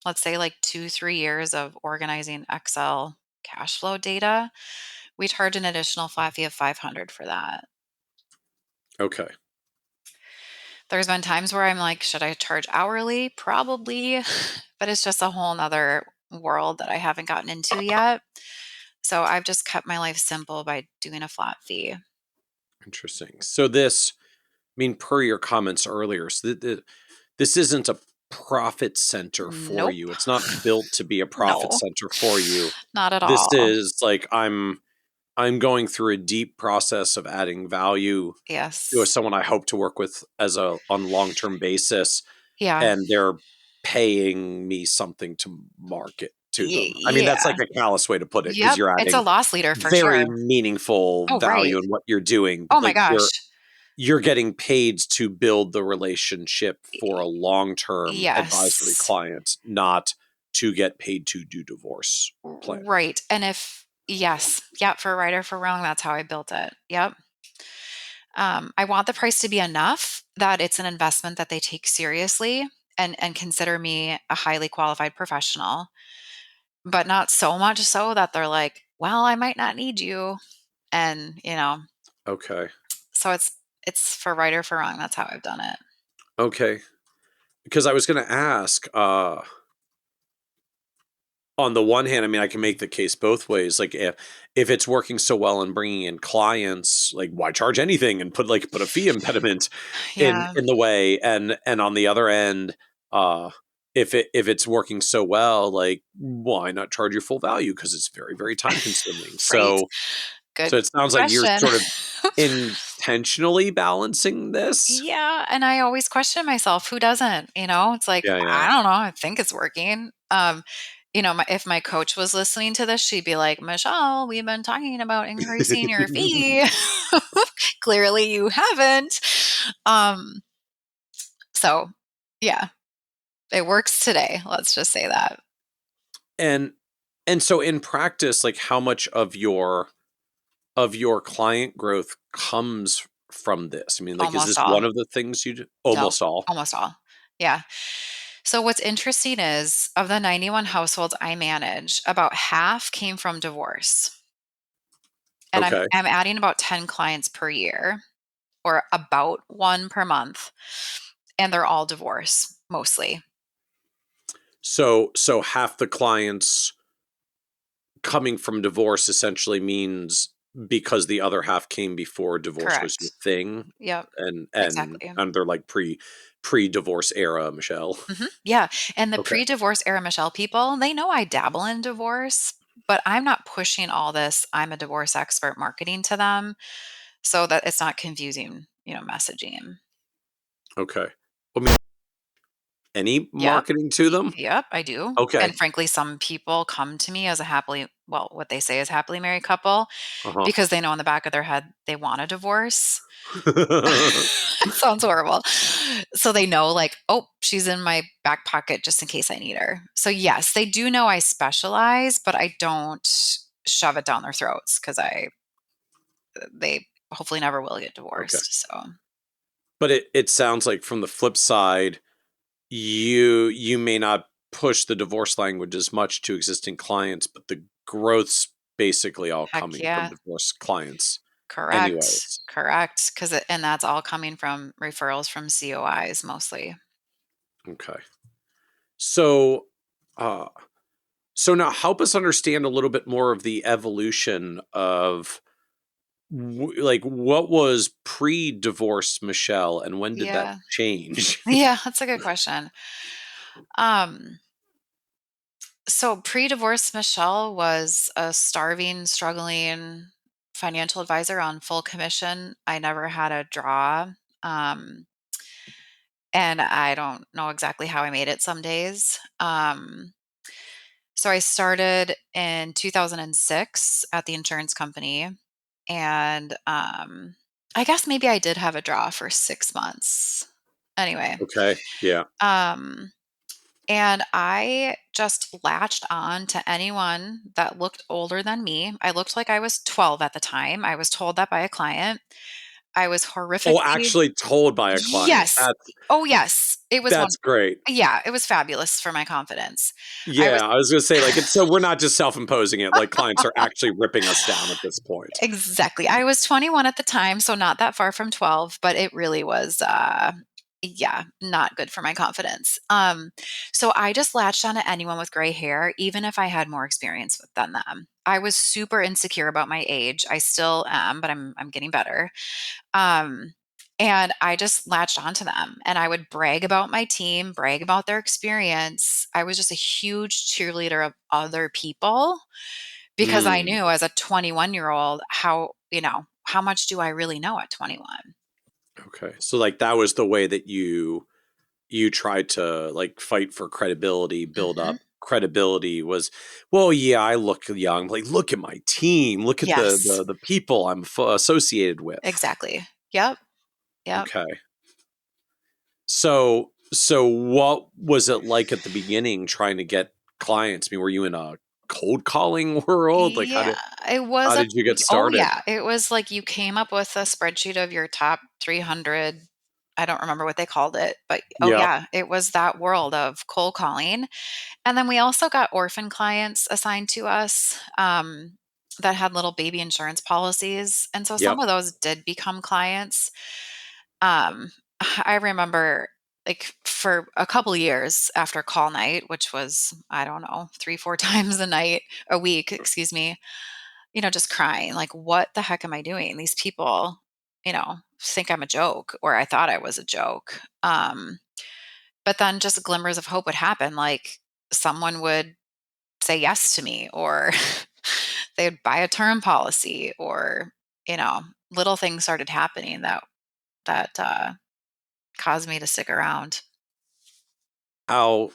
Let's say like 2, 3 years of organizing Excel cash flow data, we charge an additional flat fee of $500 for that. Okay. There's been times where I'm like, should I charge hourly? Probably, but it's just a whole nother world that I haven't gotten into yet. So I've just kept my life simple by doing a flat fee. Interesting. So this, I mean, per your comments earlier, so this isn't a profit center for Nope. you. It's not built to be a profit No, center for you. not at This all. is like I'm going through a deep process of adding value to Yes. someone I hope to work with on a long-term basis, Yeah. and they're paying me something to market to them. I mean, that's Yeah. like a callous way to put it because Yep. you're It's a adding loss leader for very sure. meaningful Oh, right. value in what you're doing. Oh my Like gosh. you're getting paid to build the relationship for a long-term advisory Yes. client, not to get paid to do divorce planning. Right. And yes. Yep. For right or for wrong, that's how I built it. Yep. I want the price to be enough that it's an investment that they take seriously and consider me a highly qualified professional, but not so much so that they're like, well, I might not need you. And, Okay. so it's for right or for wrong. That's how I've done it. Okay. Because I was going to ask, on the one hand, I mean, I can make the case both ways. Like if it's working so well and bringing in clients, like why charge anything and put a fee impediment Yeah. in the way, and on the other end, if it's working so well, like why not charge your full value, because it's very, very time consuming. Right. So Good it sounds like you're question. sort of intentionally balancing this. Yeah, and I always question myself, who doesn't? It's like, Yeah, yeah. I don't know, I think it's working. If my coach was listening to this, she'd be like, Michelle, we've been talking about increasing your fee. Clearly you haven't. Um, so yeah, it works today. Let's just say that. And so in practice, like how much of your client growth comes from this? I mean, like, is Almost this one all. of the things you do? Nope. Almost all. Almost all. Yeah. So what's interesting is of the 91 households I manage, about half came from divorce. And I'm Okay. I'm adding about 10 clients per year or about one per month. And they're all divorce mostly. So half the clients coming from divorce essentially means because the other half came before divorce was your Correct. thing, Yep. and Exactly. they're like pre-divorce era, Michelle. Yeah. And the Okay. pre-divorce era Michelle people, they know I dabble in divorce, but I'm not pushing all this I'm a divorce expert marketing to them so that it's not confusing, messaging. Okay. I mean, any Yep. marketing to them? Yep, I do. Okay. And frankly, some people come to me as what they say is happily married couple Uh-huh. because they know in the back of their head they want a divorce. It sounds horrible. So they know, like, oh, she's in my back pocket just in case I need her. So yes, they do know I specialize, but I don't shove it down their throats because they hopefully never will get Okay. divorced. So But it sounds like from the flip side, you may not push the divorce language as much to existing clients, but the growth's basically all heck coming from yeah. divorce clients Correct. anyways. Correct. And that's all coming from referrals from COIs mostly. Okay. So, uh, now help us understand a little bit more of the evolution of like what was pre-divorce Michelle and when did that Yeah. change? Yeah, that's a good question. Um, so pre-divorce Michelle was a starving, struggling financial advisor on full commission. I never had a draw. Um, and I don't know exactly how I made it some days. So I started in 2006 at the insurance company. And I guess maybe I did have a draw for 6 months. Anyway, Okay. Yeah. um, and I just latched on to anyone that looked older than me. I looked like I was 12 at the time. I was told that by a client. I was Oh, horrifically actually told by a client. yes. That's Oh, yes. it was one. That's great. Yeah, it was fabulous for my confidence. I was Yeah, I was gonna say, like, it's so we're not just self-imposing it, like, clients are actually ripping us down at this point. exactly. I was 21 at the time, so not that far from 12, but it really was yeah, not good for my confidence. So I just latched on to anyone with gray hair, even if I had more experience than them. I was super insecure about my age. I still am, but I'm getting better. Um, and I just latched onto them and I would brag about my team, brag about their experience. I was just a huge cheerleader of other people because I Mm, knew as a 21-year-old how, how much do I really know at 21? okay. So, like, that was the way that you tried to, like, fight for credibility, build Hmm. up credibility was, "Well, yeah, I look young." Like, "Look at my team. Look at the Yes, the the people I'm associated with." exactly. Yep. Yep. Okay. So what was it like at the beginning trying to get clients? I mean, were you in a cold calling world? Like, Yeah, it how was did you get oh started? yeah, it was like you came up with a spreadsheet of your top 300. I don't remember what they called it, but oh Yeah. yeah, it was that world of cold calling. And then we also got orphan clients assigned to us, that had little baby insurance policies, and so some Yep. of those did become clients. Um, I remember, like, for a couple years after call night, which was, I don't know, 3, 4 times a week, excuse me, just crying, like, "What the heck am I doing? These people, think I'm a joke," or I thought I was a joke. But then just glimmers of hope would happen, like, someone would say yes to me, or they'd buy a term policy, or, you know, little things started happening that caused me to stick around. How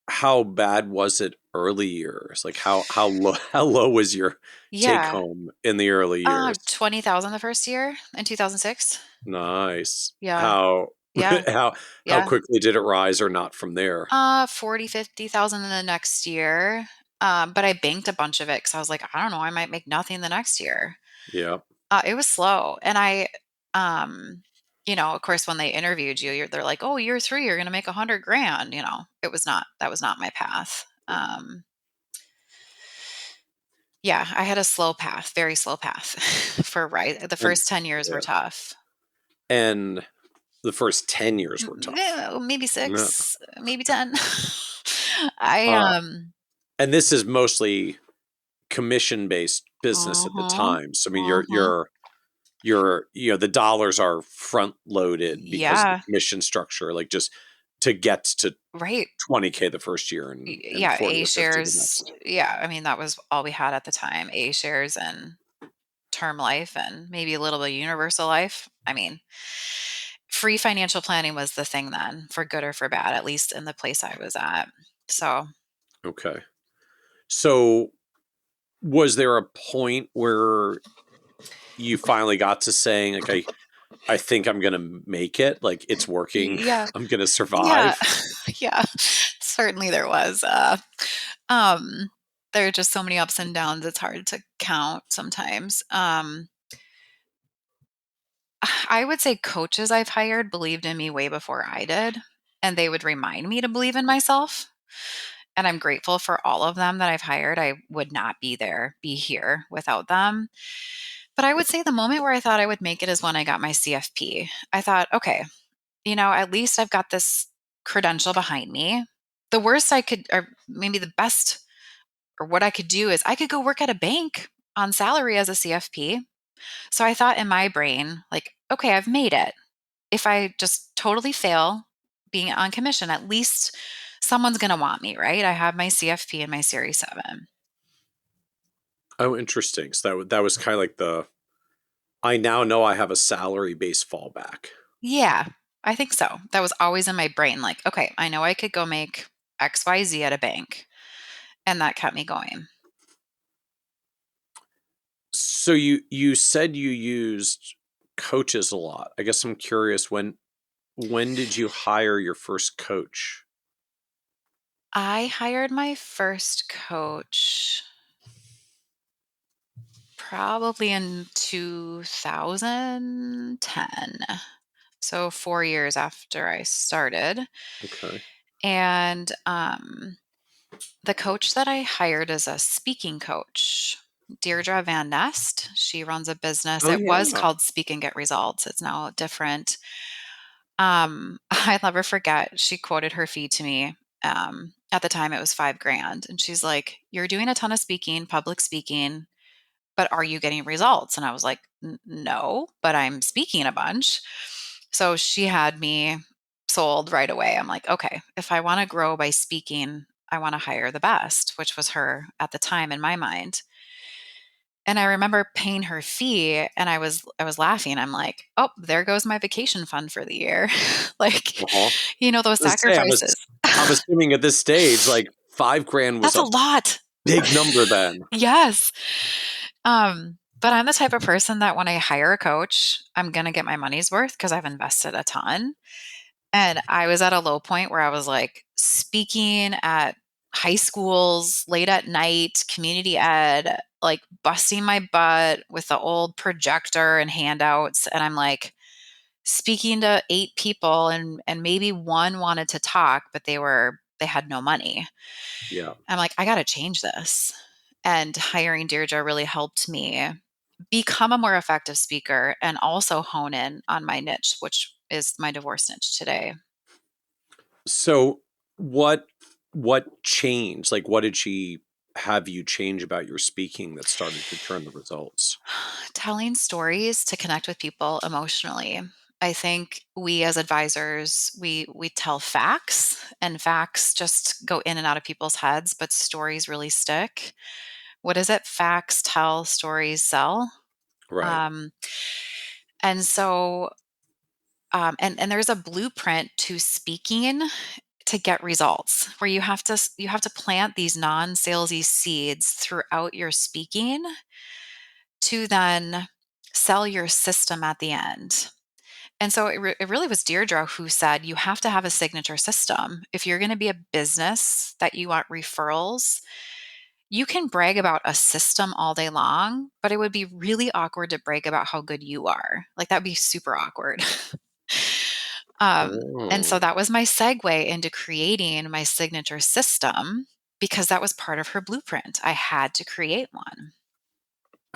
how bad was it early years? Like, how low how low was your take Yeah. home in the early years? 20,000 the first year in 2006. Nice. Yeah. How Yeah. how Yeah. quickly did it rise or not from there? 40, 50,000 in the next year. But I banked a bunch of it because I was like, I don't know, I might make nothing the next year. Yeah. It was slow. And um, of course, when they interviewed you, they're like, oh, year three, you're going to make 100 grand. That was not my path. Yeah, I had a slow path, very slow path for right. The And first 10 years were yeah. tough. And the first 10 years were tough. Maybe Yeah. 6, maybe 10. I, Uh, and this is mostly commission-based business at the mhm, time. So, I mean, mhm. the dollars are front loaded because of the Yeah, commission structure, like, just to get to right. 20K the first year and Yeah, 40 A or 50 the shares. next. Yeah, I mean, that was all we had at the time. A shares and term life and maybe a little bit of universal life. I mean, free financial planning was the thing then, for good or for bad, at least in the place I was at. So, Okay. So, was there a point where you finally got to saying, like, I think I'm gonna make it, like, it's working, yeah, I'm gonna yeah, survive? yeah, certainly there was. Um, there are just so many ups and downs, it's hard to count sometimes. I would say coaches I've hired believed in me way before I did, and they would remind me to believe in myself. And I'm grateful for all of them that I've hired. I would not be here without them. But I would say the moment where I thought I would make it is when I got my CFP. I thought, okay, at least I've got this credential behind me. The worst I could, or maybe the best, or what I could do is I could go work at a bank on salary as a CFP. So I thought in my brain, like, okay, I've made it. If I just totally fail being on commission, at least someone's going to want me, right? I have my CFP and my Series 7. Oh, interesting. So that was kinda like I now know I have a salary-based fallback. Yeah, I think so. That was always in my brain. Like, okay, I know I could go make XYZ at a bank. And that kept me going. So you said you used coaches a lot. I guess I'm curious, when did you hire your first coach? I hired my first coach probably in 2010. So 4 years after I started. Okay. And the coach that I hired is a speaking coach, Deirdre Van Nest. She runs a business. Oh, It was yeah. called Speak and Get Results. It's now different. I'll never forget, she quoted her fee to me. At the time, it was $5,000. And she's like, "You're doing a ton of speaking, public speaking, but are you getting results?" And I was like, No, but I'm speaking a bunch." So she had me sold right away. I'm like, okay, if I want to grow by speaking, I want to hire the best, which was her at the time in my mind. And I remember paying her fee and I was laughing. I'm like, "Oh, there goes my vacation fund for the year." Like, Uh-huh. those Let's say sacrifices. I'm assuming at this stage, like $5,000 was That's a a lot. big number then. Yes. But I'm the type of person that when I hire a coach, I'm going to get my money's worth because I've invested a ton. And I was at a low point where I was like speaking at high schools late at night, community ed, like busting my butt with the old projector and handouts. And I'm like speaking to 8 people and maybe one wanted to talk, but they had no money. Yeah. I'm like, I got to change this. And hiring Deirdre really helped me become a more effective speaker and also hone in on my niche, which is my divorce niche today. So what changed? Like, what did she have you change about your speaking that started to turn the results? Telling stories to connect with people emotionally. I think we as advisors, we tell facts and facts just go in and out of people's heads, but stories really stick. What is it? Facts tell, stories sell. Right. Um, and so and there's a blueprint to speaking to get results where you have to plant these non-salesy seeds throughout your speaking to then sell your system at the end. And so it really was Deirdre who said you have to have a signature system. If you're going to be a business that you want referrals, you can brag about a system all day long, but it would be really awkward to brag about how good you are. Like that'd be super awkward. And so Oh, that was my segue into creating my signature system because that was part of her blueprint. I had to create one.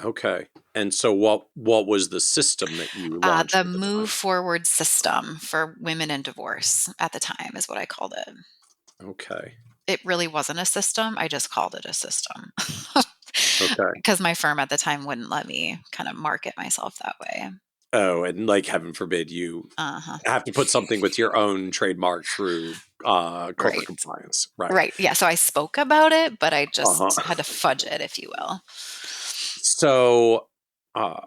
okay. And so what was the system that you launched The at the move time? forward system for women in divorce at the time is what I called it. Okay. It really wasn't a system. I just called it a system Okay. because my firm at the time wouldn't let me kind of market myself that way. Oh, and like heaven forbid you Uh-huh. have to put something with your own trademark through corporate Right. compliance. Right. Right. Yeah. So I spoke about it, but I just Uh-huh. had to fudge it, if you will. So uh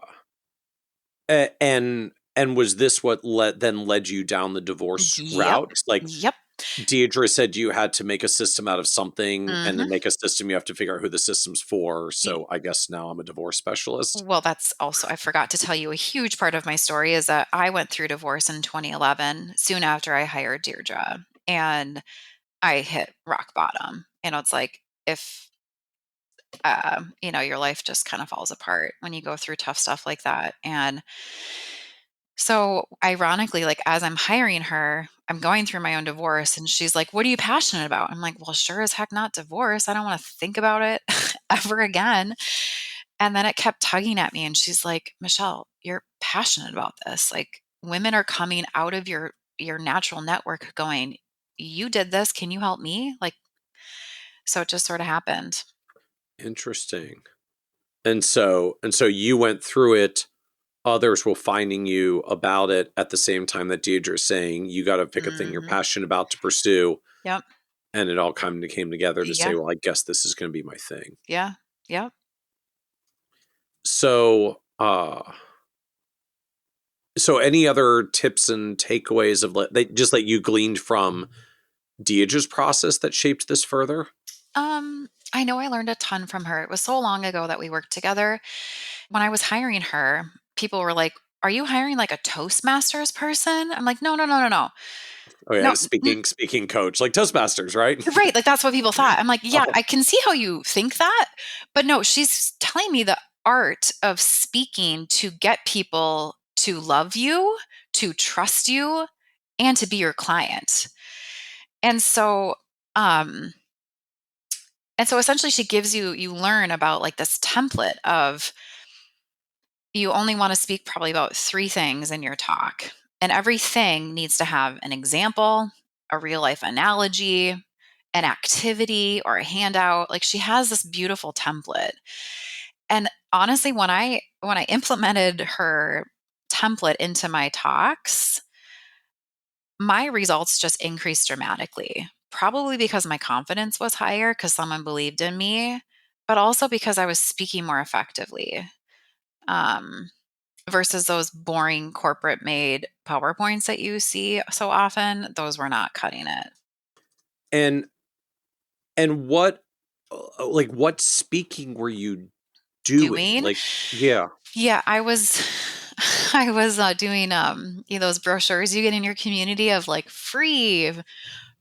and was this what led you down the divorce Yep. route? Like Yep. Deidre said you had to make a system out of something, and to Hmm. make a system, you have to figure out who the system's for. So I guess now I'm a divorce specialist. Well, that's also, I forgot to tell you, a huge part of my story is that I went through divorce in 2011, soon after I hired Deirdre, and I hit rock bottom. It's like if, your life just kind of falls apart when you go through tough stuff like that. And so, ironically, like as I'm hiring her, I'm going through my own divorce, and she's like, "What are you passionate about?" I'm like, "Well, sure as heck not divorce. I don't want to think about it ever again." And then it kept tugging at me, and she's like, "Michelle, you're passionate about this. Like women are coming out of your natural network going, 'You did this, can you help me?'" Like, so it just sort of happened. Interesting. And so you went through it. Others were finding you about it at the same time that Deidre's saying you got to pick a thing you're Mhm. passionate about to pursue, Yep. and it all kind of came together to say, Yeah. well, I guess this is going to be my thing. Yeah. Yep. So, so any other tips and takeaways of that you gleaned from Deidre's process that shaped this further? I know I learned a ton from her. It was so long ago that we worked together. When I was hiring her, people were like, "Are you hiring like a Toastmasters person?" I'm like, "No, no, no, no, no. Oh yeah, No, speaking coach, like Toastmasters, right? right." Like that's what people thought. I'm like, "Yeah, Oh, I can see how you think that." But no, she's telling me the art of speaking to get people to love you, to trust you, and to be your client. And so, um, essentially she gives you learn about like this template of you only want to speak probably about 3 things in your talk. And everything needs to have an example, a real life analogy, an activity or a handout. Like she has this beautiful template. And honestly, when I implemented her template into my talks, my results just increased dramatically. Probably because my confidence was higher because someone believed in me, but also because I was speaking more effectively. Um, versus those boring corporate made PowerPoints that you see so often, those were not cutting it. And what what speaking were you doing? Doing? Like, yeah. Yeah, I was I was doing those brochures you get in your community of like free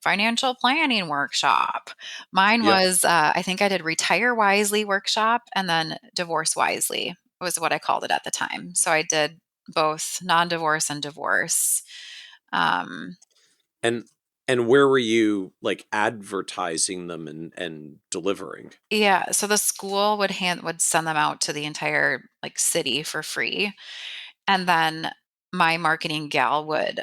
financial planning workshop. Mine Yep. was I think I did retire wisely workshop and then divorce wisely was what I called it at the time. So I did both non-divorce and divorce. Um, And where were you like advertising them and delivering? Yeah, so the school would send them out to the entire, like, city for free, and then my marketing gal would,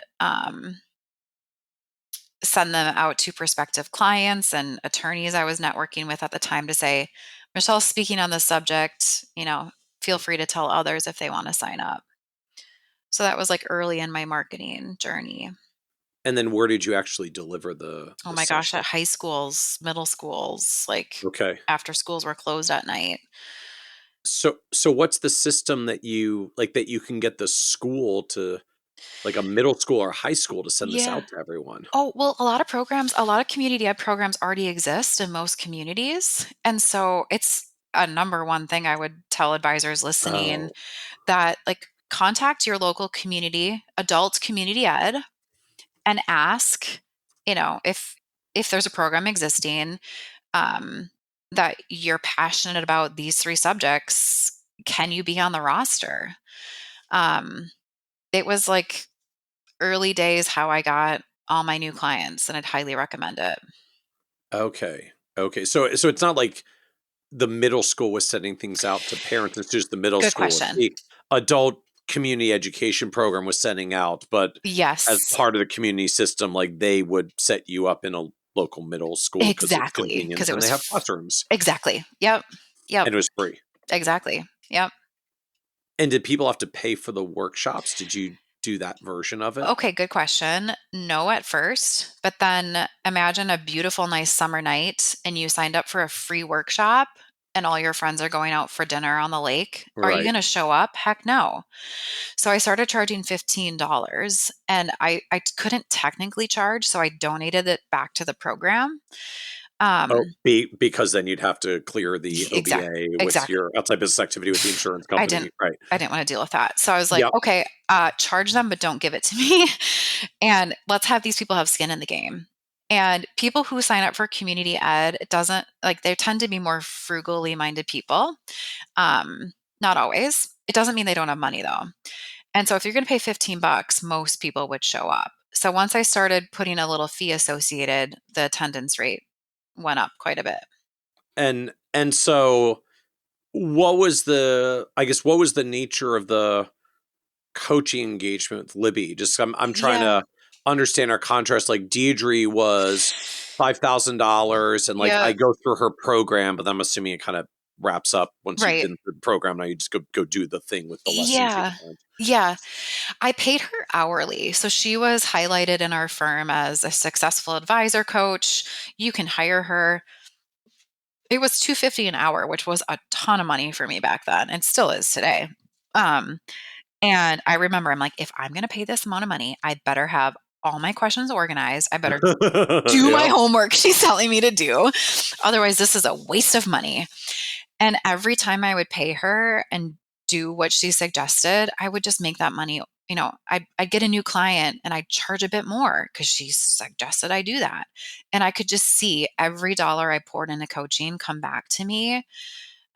send them out to prospective clients and attorneys I was networking with at the time to say, "Michelle's speaking on this subject, feel free to tell others if they wanna sign up." So that was, like, early in my marketing journey. And then where did you actually deliver Oh the my gosh, session? at high schools, middle schools, like, Okay. after schools were closed at night. So what's the system that you can get the school to like a middle school or high school to send this Yeah. out to everyone? Oh, well, a lot of community ed programs already exist in most communities. And so it's a number one thing I would tell advisors listening Oh, that like contact your local community, adult community ed, and ask, if there's a program existing um, that you're passionate about these 3 subjects, can you be on the roster? Um, it was like early days how I got all my new clients, and I'd highly recommend it. okay. Okay. So it's not like the middle school was sending things out to parents. It's just the middle Good school. question. The adult community education program was sending out, but as Yes, part of the community system, like they would set you up in a local middle school because it's exactly, convenient because it and they was have classrooms exactly. Yep, yep, and it was free. exactly. Yep. And did people have to pay for the workshops? Did you do that version of it? Okay, good question. No at first, but then imagine a beautiful, nice summer night and you signed up for a free workshop and all your friends are going out for dinner on the lake. Are you Right. gonna show up? Heck no. So I started charging $15 and I couldn't technically charge, so I donated it back to the program. Oh, Um, because then you'd have to clear the exact OBA with exactly. your outside business activity with the insurance I company, didn't right? I didn't wanna deal with that. So I was like, Yep. "Okay, charge them, but don't give it to me, and let's have these people have skin in the game." And people who sign up for community ed, it doesn't like, they tend to be more frugally minded people, not always. It doesn't mean they don't have money, though. And so if you're gonna pay 15 bucks, most people would show up. So once I started putting a little fee associated, the attendance rate went up quite a bit. And so what was what was the nature of the coaching engagement with Libby? Just I'm trying Yeah. to understand our contrast. Like Deidre was $5,000 and like I Yeah. go through her program, but I'm assuming it kind of wraps up once you've Right. been through the program. Now you just go do the thing with the lessons you Yeah. learned. Yeah. I paid her hourly. So she was highlighted in our firm as a successful advisor coach. You can hire her. It was 250 an hour, which was a ton of money for me back then and still is today. Um, and I remember I'm like, if I'm going to pay this amount of money, I better have all my questions organized. I better do my Yep. homework she's telling me to do. Otherwise, this is a waste of money. And every time I would pay her and do what she suggested, I would just make that money. I'd get a new client and I'd charge a bit more because she suggested I do that. And I could just see every dollar I poured into coaching come back to me.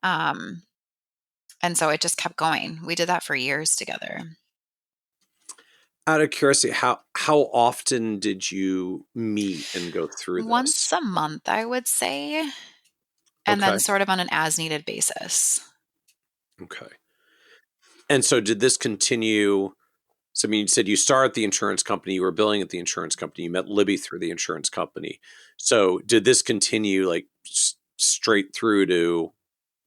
Um, and so it just kept going. We did that for years together. Out of curiosity, how often did you meet and go through this? Once a month, I would say, and Okay. then sort of on an as needed basis. Okay. And so did this continue? So, I mean, you said you started at the insurance company, you were billing at the insurance company, you met Libby through the insurance company. So did this continue like straight through to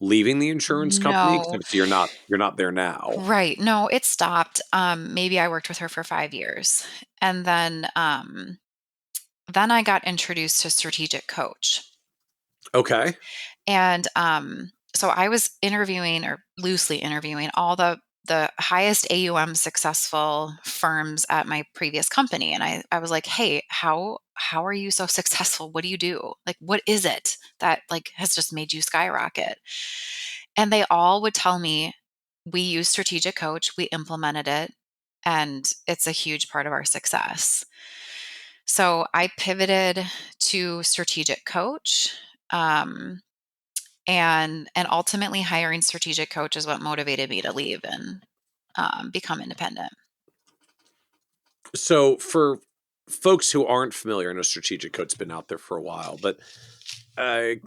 leaving the insurance company? 'Cause No. obviously you're not there now. Right. No, it stopped. Maybe I worked with her for 5 years. And then I got introduced to strategic coach. Okay. And so I was interviewing or loosely interviewing all the highest AUM successful firms at my previous company. And I was like, hey, how are you so successful? What do you do? Like, what is it that like has just made you skyrocket? And they all would tell me, we use strategic coach, we implemented it, and it's a huge part of our success. So I pivoted to strategic coach. Um, and ultimately hiring strategic coach is what motivated me to leave and become independent. So for folks who aren't familiar, I know strategic coach's been out there for a while, but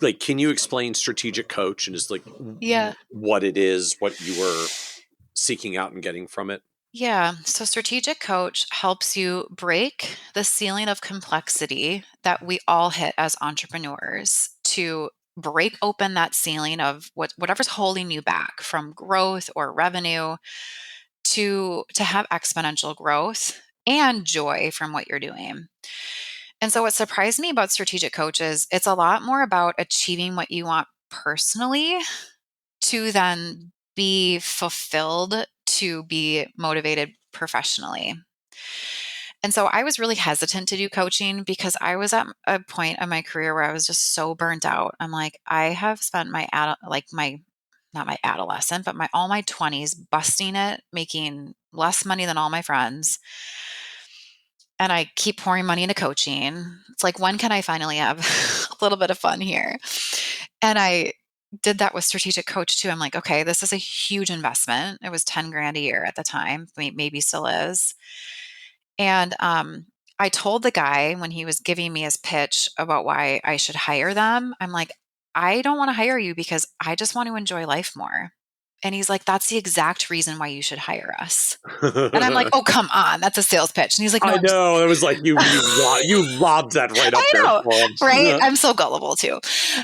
like, can you explain strategic coach and just like Yeah. what it is, what you were seeking out and getting from it? Yeah. So strategic coach helps you break the ceiling of complexity that we all hit as entrepreneurs to break open that ceiling of whatever's holding you back from growth or revenue to have exponential growth and joy from what you're doing. And so what surprised me about strategic coaches, it's a lot more about achieving what you want personally to then be fulfilled to be motivated professionally. And so I was really hesitant to do coaching because I was at a point in my career where I was just so burnt out. I'm like, I have spent like my not my adolescent, but my all my 20s busting it, making less money than all my friends. And I keep pouring money into coaching. It's like, when can I finally have a little bit of fun here? And I did that with strategic coach too. I'm like, okay, this is a huge investment. It was 10 grand a year at the time, maybe still is. And I told the guy when he was giving me his pitch about why I should hire them, I'm like, I don't want to hire you because I just want to enjoy life more. And he's like, that's the exact reason why you should hire us. And I'm like, oh, come on. That's a sales pitch. And he's like, no, I know. It was like you lobbed that right up I there know, for right? him. I'm so gullible too.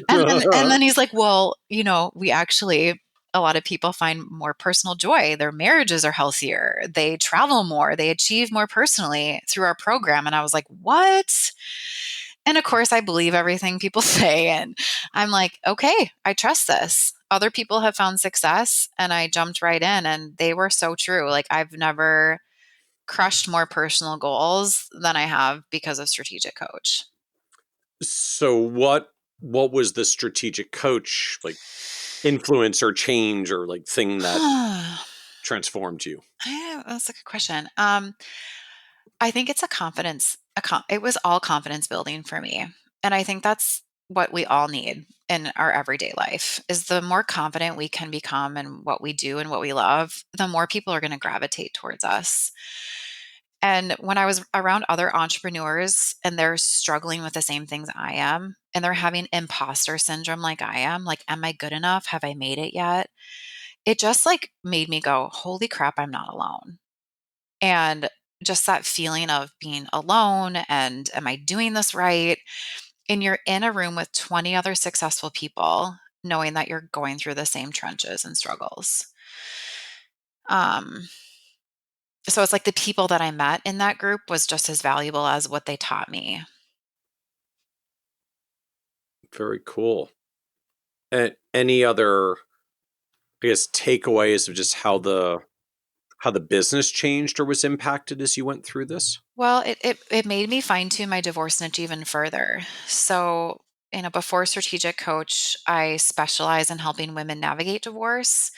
And then he's like, well, we actually a lot of people find more personal joy. Their marriages are healthier. They travel more. They achieve more personally through our program. And I was like, what? And of course, I believe everything people say. And I'm like, okay, I trust this. Other people have found success. And I jumped right in, and they were so true. Like, I've never crushed more personal goals than I have because of strategic coach. So what was the strategic coach like influence or change or like thing that transformed you? That's a good question. I think it's a confidence. It was all confidence building for me, and I think that's what we all need in our everyday life. Is the more confident we can become in what we do and what we love, the more people are going to gravitate towards us. And when I was around other entrepreneurs and they're struggling with the same things I am, and they're having imposter syndrome like I am, like, am I good enough? Have I made it yet? It just like made me go, holy crap, I'm not alone. And just that feeling of being alone and am I doing this right? And you're in a room with 20 other successful people, knowing that you're going through the same trenches and struggles. Um, so it's like the people that I met in that group was just as valuable as what they taught me. Very cool. And any other, I guess, takeaways of just how the business changed or was impacted as you went through this? Well, it made me fine tune my divorce niche even further. So, before strategic coach, I specialize in helping women navigate divorce.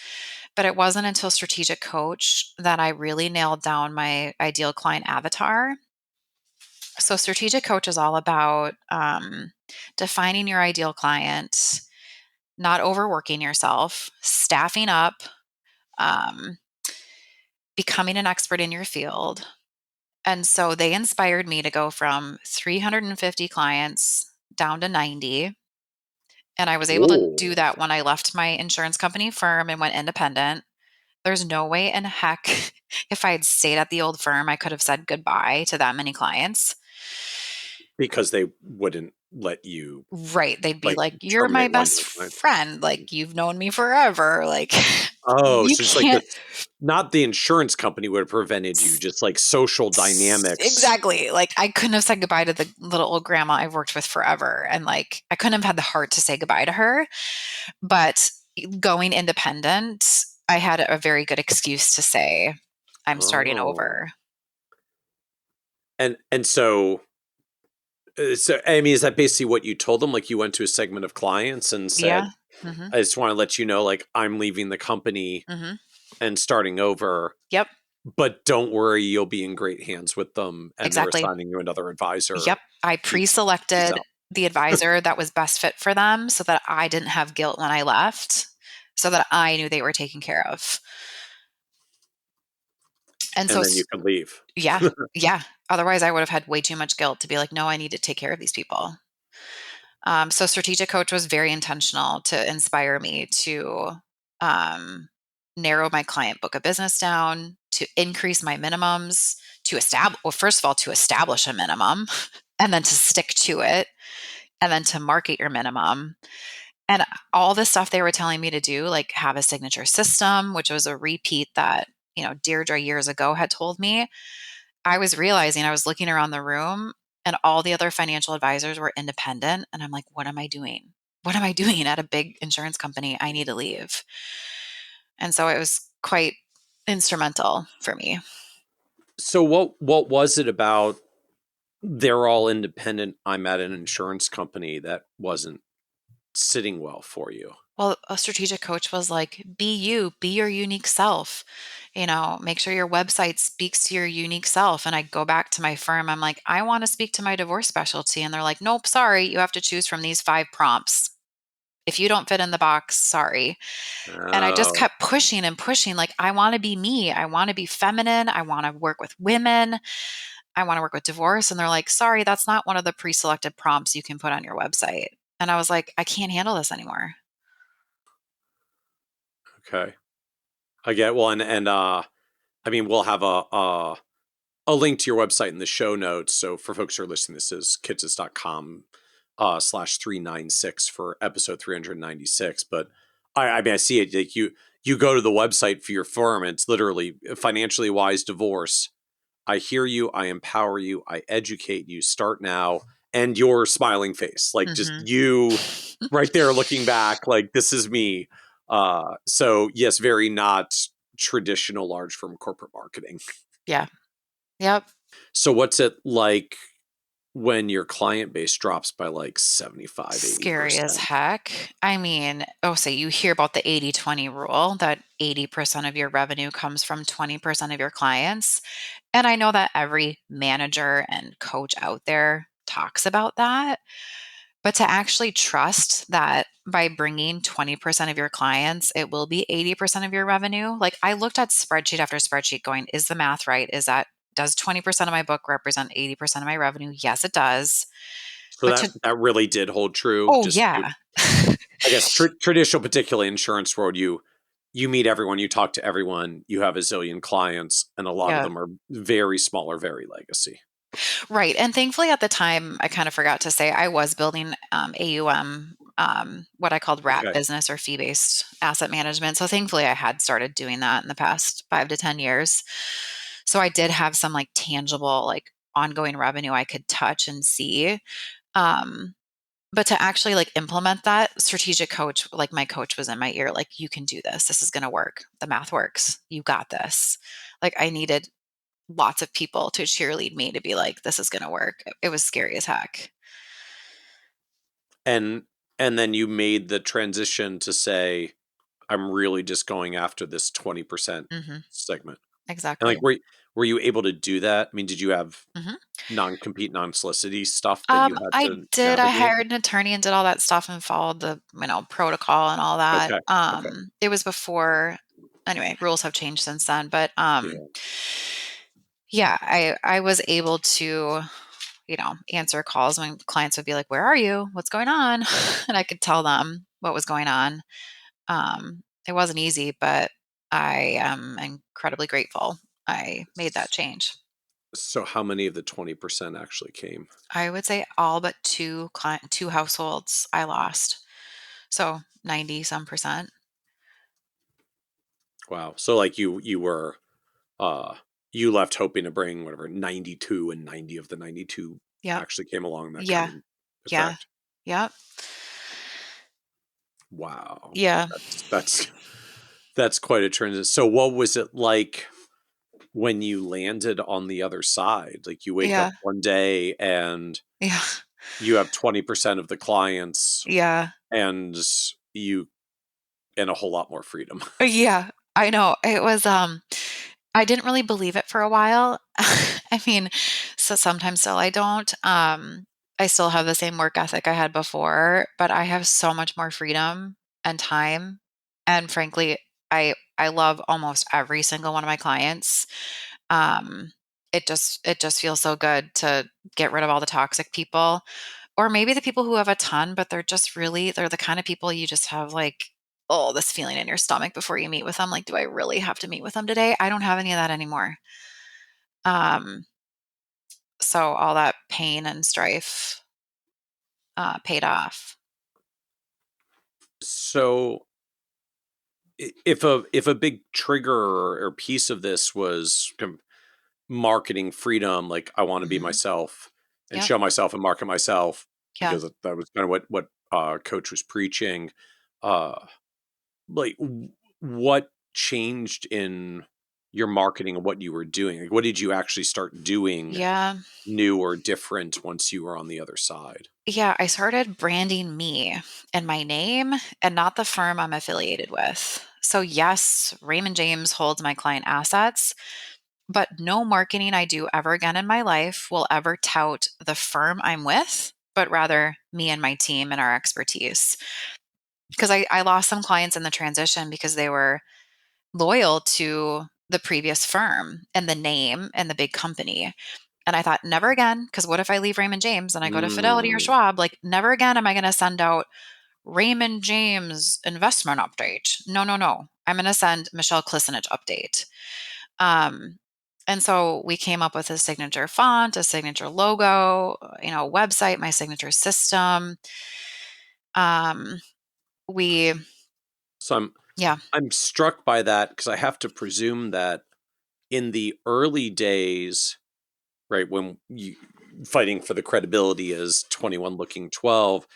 But it wasn't until strategic coach that I really nailed down my ideal client avatar. So, strategic coach is all about defining your ideal client, not overworking yourself, staffing up, um, becoming an expert in your field, And so they inspired me to go from 350 clients down to 90. And I was able to do Oh, that when I left my insurance company firm and went independent. There's no way in heck if I had stayed at the old firm, I could have said goodbye to that many clients. because they wouldn't let you Right. They'd be like like, "You're my terminate one best year clients. friend. Like, you've known me forever. Like, Oh, you so just like can't." this, not the insurance company would have prevented you, just like social dynamics. Exactly. Like, I couldn't have said goodbye to the little old grandma I've worked with forever. And like, I couldn't have had the heart to say goodbye to her. But going independent, I had a very good excuse to say, I'm starting Oh, over. and so I mean, is that basically what you told them? Like you went to a segment of clients and Yeah. said, Hmm. "I just want to let you know, like I'm leaving the company Hmm. and starting over, Yep. but don't worry, you'll be in great hands with them, and they're Exactly. assigning you another advisor. Yep. I Peace pre-selected out." the advisor that was best fit for them so that I didn't have guilt when I left, so that I knew they were taken care of. And so, And then you could leave. yeah, yeah. Otherwise, I would have had way too much guilt to be like, no, I need to take care of these people. So, strategic coach was very intentional to inspire me to um, narrow my client book of business down, to increase my minimums, to establish, well, first of all, to establish a minimum, and then to stick to it, and then to market your minimum. And all the stuff they were telling me to do, like have a signature system, which was a repeat that, Deirdre years ago had told me. I was realizing I was looking around the room and all the other financial advisors were independent. And I'm like, what am I doing? What am I doing at a big insurance company? I need to leave. And so it was quite instrumental for me. So what was it about they're all independent, I'm at an insurance company that wasn't sitting well for you? Well, a strategic coach was like, be you, be your unique self. Make sure your website speaks to your unique self. And I go back to my firm. I'm like, I want to speak to my divorce specialty. And they're like, nope, sorry. You have to choose from these 5 prompts. If you don't fit in the box, sorry. And I just Oh, kept pushing and pushing. Like, I want to be me. I want to be feminine. I want to work with women. I want to work with divorce. And they're like, sorry, that's not one of the pre selected prompts you can put on your website. And I was like, I can't handle this anymore. okay. I get well, and I mean, we'll have a link to your website in the show notes. So for folks who are listening, this is kitsis.com /396 for episode 396. But I mean, I see it like you go to the website for your firm. It's literally financially wise divorce. I hear you. I empower you. I educate you. Start now. And your smiling face, like just Hmm. you right there looking back, like this is me. So yes, very not traditional large firm corporate marketing. Yeah. Yep. So what's it like when your client base drops by like 75, Scary as 80%? heck. I mean, so you hear about the 80/20 rule that 80% of your revenue comes from 20% of your clients. And I know that every manager and coach out there talks about that. But to actually trust that by bringing 20% of your clients, it will be 80% of your revenue. Like I looked at spreadsheet after spreadsheet going, is the math right? Does 20% of my book represent 80% of my revenue? Yes, it does. So But that really did hold true. oh, Just yeah. I guess traditional, particularly insurance world, you meet everyone, you talk to everyone, you have a zillion clients, and a lot of Yeah. them are very small or very legacy. Right. And thankfully at the time, I kind of forgot to say I was building AUM, what I called wrap Okay. business or fee based asset management. So thankfully I had started doing that in the past 5 to 10 years. So I did have some like tangible, like ongoing revenue I could touch and see. Um, but to actually like implement that strategic coach, like my coach was in my ear, like, you can do this. This is going to work. The math works. You got this. Like I needed lots of people to cheerlead me to be like, this is going to work. It was scary as heck. And and then you made the transition to say, I'm really just going after this 20% Hmm. segment. And like Exactly. were you able to do that? I mean, did you have Hmm. non-compete, non-solicity stuff that you had I to did. I navigate? hired an attorney and did all that stuff and followed the, protocol and all that. Okay. Okay. It was before, anyway, rules have changed since then, but Yeah. Yeah, I was able to, answer calls when clients would be like, "Where are you? What's going on?" And I could tell them what was going on. It wasn't easy, but I am incredibly grateful I made that change. So how many of the 20% actually came? I would say all but two households I lost. So 90 some percent. Wow. So like you were uh you left hoping to bring whatever 92, and 90 of the 92 Yep. actually came along, that kind Yeah. of Yeah. effect. Yep. Wow. Yeah. That's quite a transition. So what was it like when you landed on the other side? Like you wake up Yeah. one day and Yeah. you have 20% of the clients Yeah. and you and a whole lot more freedom. Yeah. I know. It was I didn't really believe it for a while. I mean, so sometimes still I don't. I still have the same work ethic I had before, but I have so much more freedom and time. And frankly, I love almost every single one of my clients. Um, it just feels so good to get rid of all the toxic people, or maybe the people who have a ton, but they're the kind of people you just have like, oh, this feeling in your stomach before you meet with them. Like, do I really have to meet with them today? I don't have any of that anymore. Um, so all that pain and strife paid off. So if a big trigger or piece of this was marketing freedom, like I want to be Hmm. myself and Yep. show myself and market myself, Yeah. because that was kind of what coach was preaching. Uh, like what changed in your marketing and what you were doing? Like, what did you actually start doing Yeah. new or different once you were on the other side? Yeah. I started branding me and my name and not the firm I'm affiliated with. So, yes, Raymond James holds my client assets, but no marketing I do ever again in my life will ever tout the firm I'm with, but rather me and my team and our expertise. Because I lost some clients in the transition because they were loyal to the previous firm and the name and the big company. And I thought, never again. Because what if I leave Raymond James and I go to Fidelity or Mm. Schwab? Like, never again am I going to send out Raymond James investment update. No, no, no. I'm going to send Michelle Klisanich update. Um, and so we came up with a signature font, a signature logo, website, my signature system. Um, we, So yeah, I'm struck by that because I have to presume that in the early days, right, when you fighting for the credibility as 21 looking 12,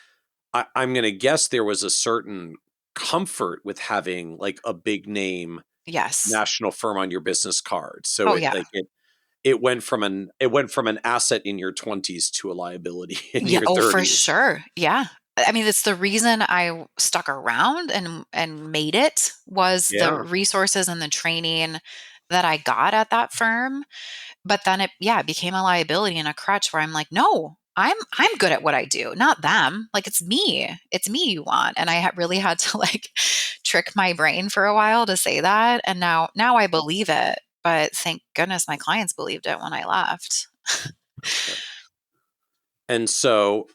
I'm going to guess there was a certain comfort with having like a big name yes. national firm on your business card. So Oh, yeah. it went from an asset in your 20s to a liability in Yeah. your Oh, for 30s. sure. Yeah. I mean, it's the reason I stuck around and made it was the Yeah. resources and the training that I got at that firm. But then it became a liability and a crutch where I'm like, no, I'm good at what I do, not them. Like it's me you want. And really had to like trick my brain for a while to say that. And now I believe it. But thank goodness my clients believed it when I left. Okay. And so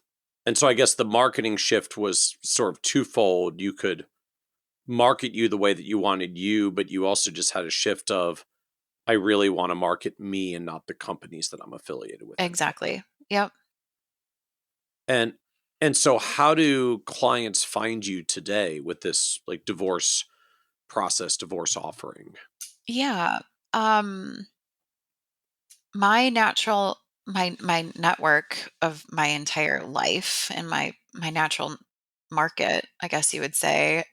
I guess the marketing shift was sort of twofold. You could market you the way that you wanted you, but you also just had a shift of I really want to market me and not the companies that I'm affiliated with anymore. Exactly. Yep. And so how do clients find you today with this like divorce offering? Yeah. Um my network of my entire life and my natural market, I guess you would say,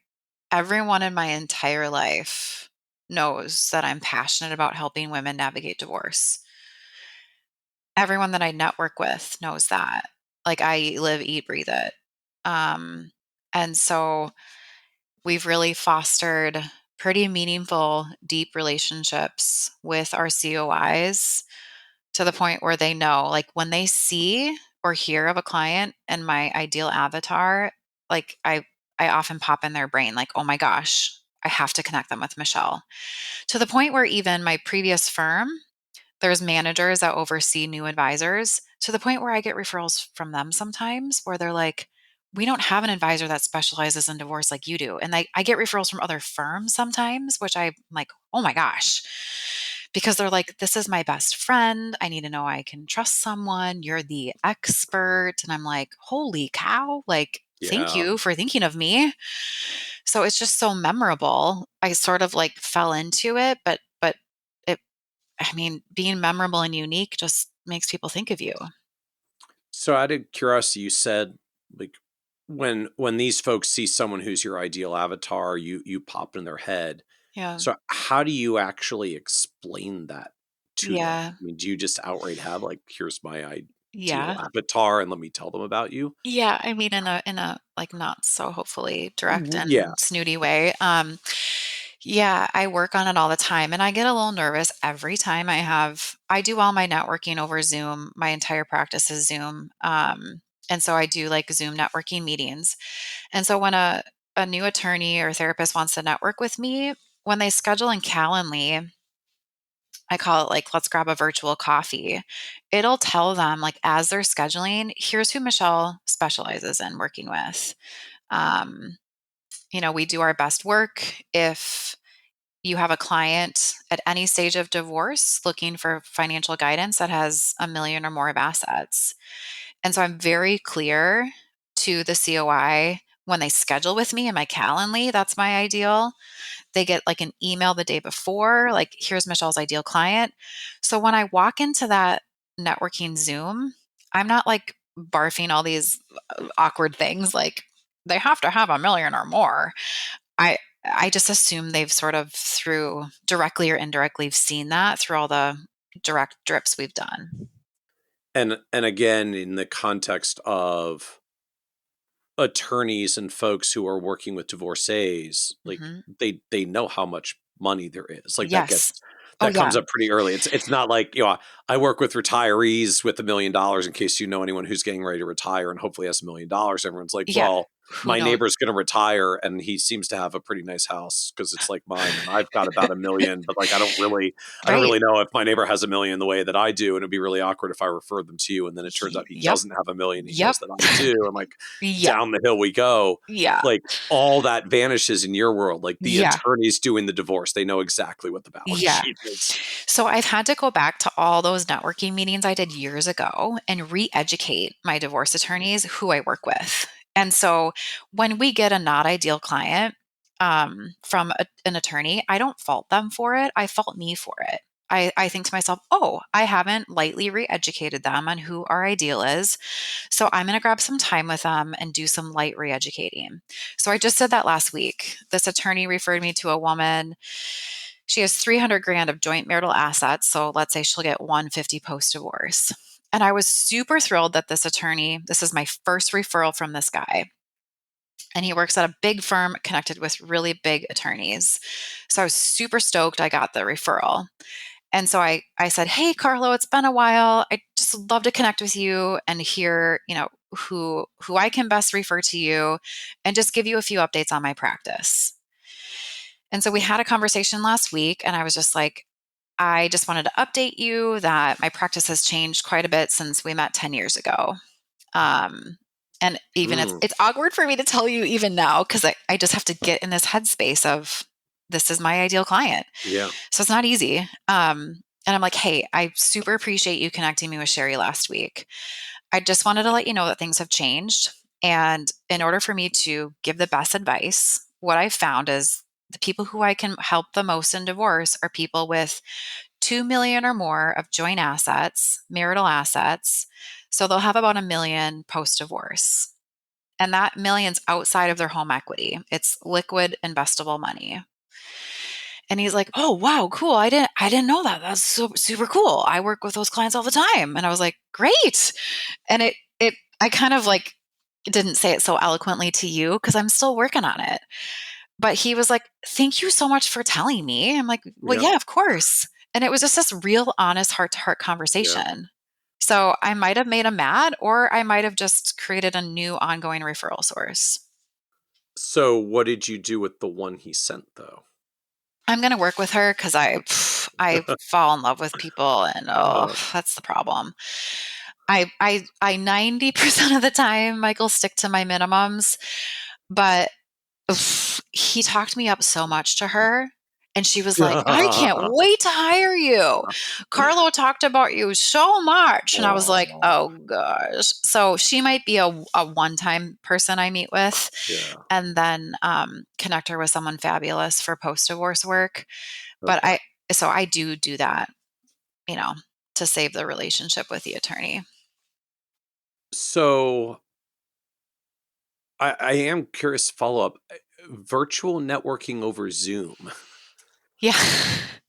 everyone in my entire life knows that I'm passionate about helping women navigate divorce. Everyone that I network with knows that. Like, I live, eat, breathe it. Um, and so we've really fostered pretty meaningful, deep relationships with our COIs to the point where they know, like, when they see or hear of a client and my ideal avatar, like, I often pop in their brain, like, oh my gosh, I have to connect them with Michelle. To the point where even my previous firm, There's managers that oversee new advisors, to the point where I get referrals from them sometimes where they're like, we don't have an advisor that specializes in divorce like you do. And I get referrals from other firms sometimes, which I'm like, oh my gosh, because they're like, this is my best friend. I need to know I can trust someone. You're the expert. And I'm like, holy cow. Like, thank Yeah. you for thinking of me. So it's just so memorable. I sort of like fell into it, but it, I mean, being memorable and unique just makes people think of you. So out of curiosity, you said like when these folks see someone who's your ideal avatar, you pop in their head. Yeah. So how do you actually explain that to them? Yeah. I mean, do you just outright have like, here's my ideal Yeah. avatar and let me tell them about you? Yeah. I mean, in a like not so hopefully direct Yeah. and snooty way. Yeah, I work on it all the time and I get a little nervous every time I do all my networking over Zoom. My entire practice is Zoom. And so I do like Zoom networking meetings. And so when a new attorney or therapist wants to network with me, when they schedule in Calendly, I call it like, let's grab a virtual coffee. It'll tell them, like, as they're scheduling, here's who Michelle specializes in working with. Um, we do our best work. If you have a client at any stage of divorce looking for financial guidance that has a million or more of assets. And so I'm very clear to the COI when they schedule with me in my Calendly, that's my ideal. They get like an email the day before, like, here's Michelle's ideal client. So when I walk into that networking Zoom, I'm not like barfing all these awkward things like they have to have a million or more. I just assume they've sort of through directly or indirectly seen that through all the direct drips we've done. And again, in the context of attorneys and folks who are working with divorcees, like Hmm. they know how much money there is. Like Yes. Oh that yeah. comes up pretty early. It's not like, I work with retirees with $1 million, in case you know anyone who's getting ready to retire and hopefully has $1 million. Everyone's like, Yeah. well, Who my knows? neighbor's going to retire and he seems to have a pretty nice house because it's like mine and I've got about 1 million, but like I don't Right. really know if my neighbor has 1 million the way that I do, and it'd be really awkward if I referred them to you and then it turns out he Yep. doesn't have 1 million. He Yep. knows that I do. I'm like, Yeah. down the hill we go. Yeah. Like all that vanishes in your world. Like the Yeah. attorneys doing the divorce, they know exactly what the balance Yeah. sheet is. So I've had to go back to all those networking meetings I did years ago and re-educate my divorce attorneys who I work with. And so when we get a not ideal client from an attorney, I don't fault them for it. I fault me for it. I think to myself, oh, I haven't lightly re educated them on who our ideal is. So I'm going to grab some time with them and do some light re educating. So I just did that last week. This attorney referred me to a woman. She has 300 grand of joint marital assets. So let's say she'll get 150 post divorce. And I was super thrilled that this attorney, this is my first referral from this guy. And he works at a big firm connected with really big attorneys. So I was super stoked I got the referral. And so I said, hey, Carlo, it's been a while. I just love to connect with you and hear, who I can best refer to you and just give you a few updates on my practice. And so we had a conversation last week, and I was just like, I just wanted to update you that my practice has changed quite a bit since we met 10 years ago. Um, and even Mm, it's awkward for me to tell you even now because I just have to get in this headspace of this is my ideal client. yeah. So it's not easy. And I'm like, hey, I super appreciate you connecting me with Sherry last week. I just wanted to let you know that things have changed. And in order for me to give the best advice, what I've found is the people who I can help the most in divorce are people with 2 million or more of joint assets, marital assets. So they'll have about 1 million post divorce. And that million's outside of their home equity. It's liquid investable money. And he's like, "Oh, wow, cool. I didn't know that. That's so super cool. I work with those clients all the time." And I was like, "Great." And I kind of like didn't say it so eloquently to you because I'm still working on it. But he was like, "Thank you so much for telling me." I'm like, "Well, Yeah. yeah, of course." And it was just this real honest heart to heart Yeah. conversation. So I might have made him mad or I might have just created a new ongoing referral source. So what did you do with the one he sent though? I'm going to work with her because I fall in love with people, and that's the problem. I 90% of the time, Michael, stick to my minimums, but he talked me up so much to her. And she was like, I can't wait to hire you. Carlo talked about you so much. And I was like, Oh, oh gosh. So she might be a one-time person I meet with, yeah. and then connect her with someone fabulous for post-divorce work. But Okay. so I do that, you know, to save the relationship with the attorney. So I am curious to follow up. Virtual networking over Zoom. Yeah.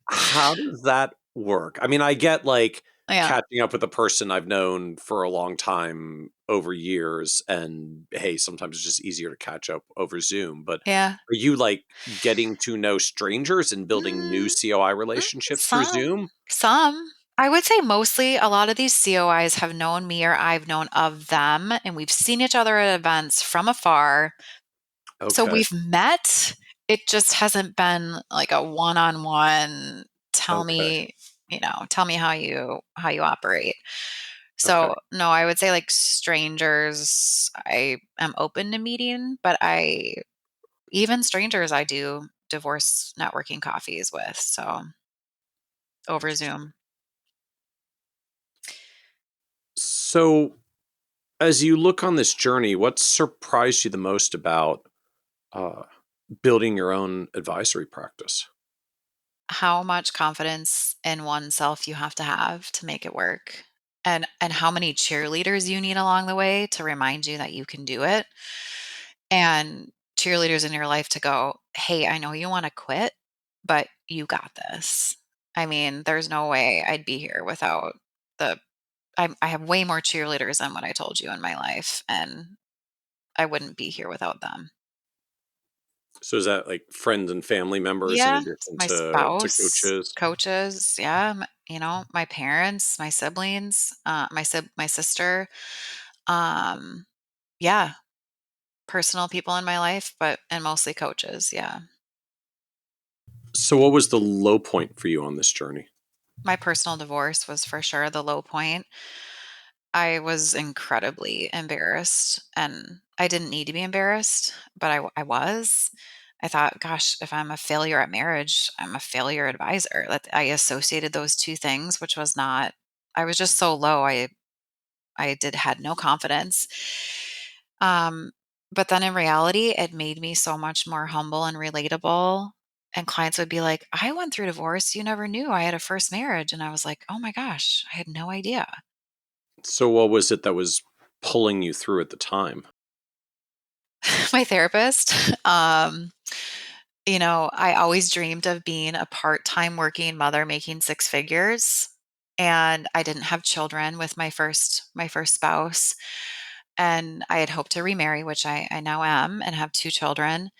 How does that work? I mean, I get like Yeah. catching up with a person I've known for a long time over years, and hey, sometimes it's just easier to catch up over Zoom. But Yeah. are you like getting to know strangers and building new Mm, COI relationships through some. Zoom? Some. I would say mostly a lot of these COIs have known me or I've known of them, and we've seen each other at events from afar. So Okay. we've met. It just hasn't been like a one-on-one, tell Okay. me, tell me how you operate. Okay. So no, I would say like strangers I am open to meeting, but even strangers I do divorce networking coffees with, so over Interesting. Zoom. So, as you look on this journey, what surprised you the most about uh, building your own advisory practice? How much confidence in oneself you have to make it work, and how many cheerleaders you need along the way to remind you that you can do it, and cheerleaders in your life to go, "Hey, I know you wanna quit, but you got this." I mean, there's no way I'd be here without the I have way more cheerleaders than what I told you in my life, and I wouldn't be here without them. So is that like friends and family members in Yeah, addition my to spouse, coaches? coaches, yeah, my parents, my siblings, my sister, um, yeah, personal people in my life, but and mostly coaches, yeah. So what was the low point for you on this journey? My personal divorce was for sure the low point. I was incredibly embarrassed, and I didn't need to be embarrassed, but I was. I thought, gosh, if I'm a failure at marriage, I'm a failure advisor. That I associated those two things, which was not. I was just so low. I did had no confidence. Um, but then in reality, it made me so much more humble and relatable. And clients would be like, "I went through divorce. You never knew I had a first marriage." And I was like, "Oh my gosh, I had no idea." So what was it that was pulling you through at the time? My therapist. I always dreamed of being a part-time working mother making six figures. And I didn't have children with my first spouse. And I had hoped to remarry, which I now am, and have two children.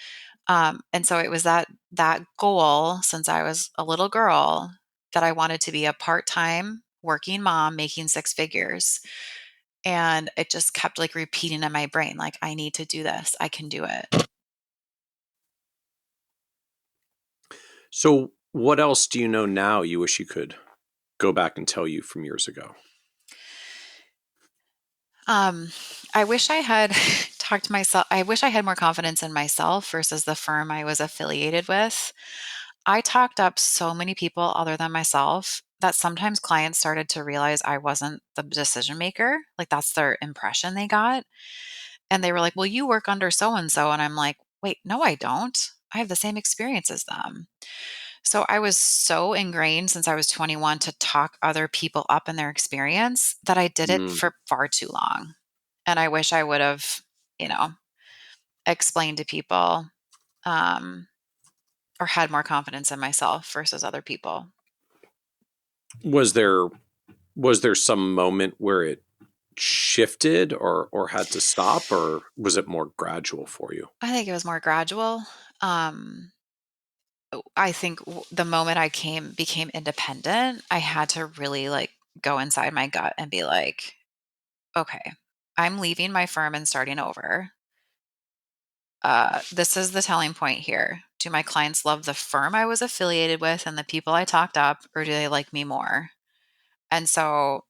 And so it was that goal since I was a little girl that I wanted to be a part-time working mom making six figures. And it just kept like repeating in my brain, like, I need to do this. I can do it. So what else do you know now you wish you could go back and tell you from years ago? Um, I wish I had talked to myself. I wish I had more confidence in myself versus the firm I was affiliated with. I talked up so many people other than myself that sometimes clients started to realize I wasn't the decision maker. Like that's their impression they got. And they were like, "Well, you work under so and so." And I'm like, "Wait, no, I don't. I have the same experience as them." So I was so ingrained since I was 21 to talk other people up in their experience that I did it Mm. for far too long. And I wish I would have, you know, explained to people, um, or had more confidence in myself versus other people. Was there was there some moment where it shifted or had to stop, or was it more gradual for you? I think it was more gradual. I think the moment I became independent, I had to really like go inside my gut and be like, okay, I'm leaving my firm and starting over. this is the telling point here. Do my clients love the firm I was affiliated with and the people I talked up, or do they like me more? And so,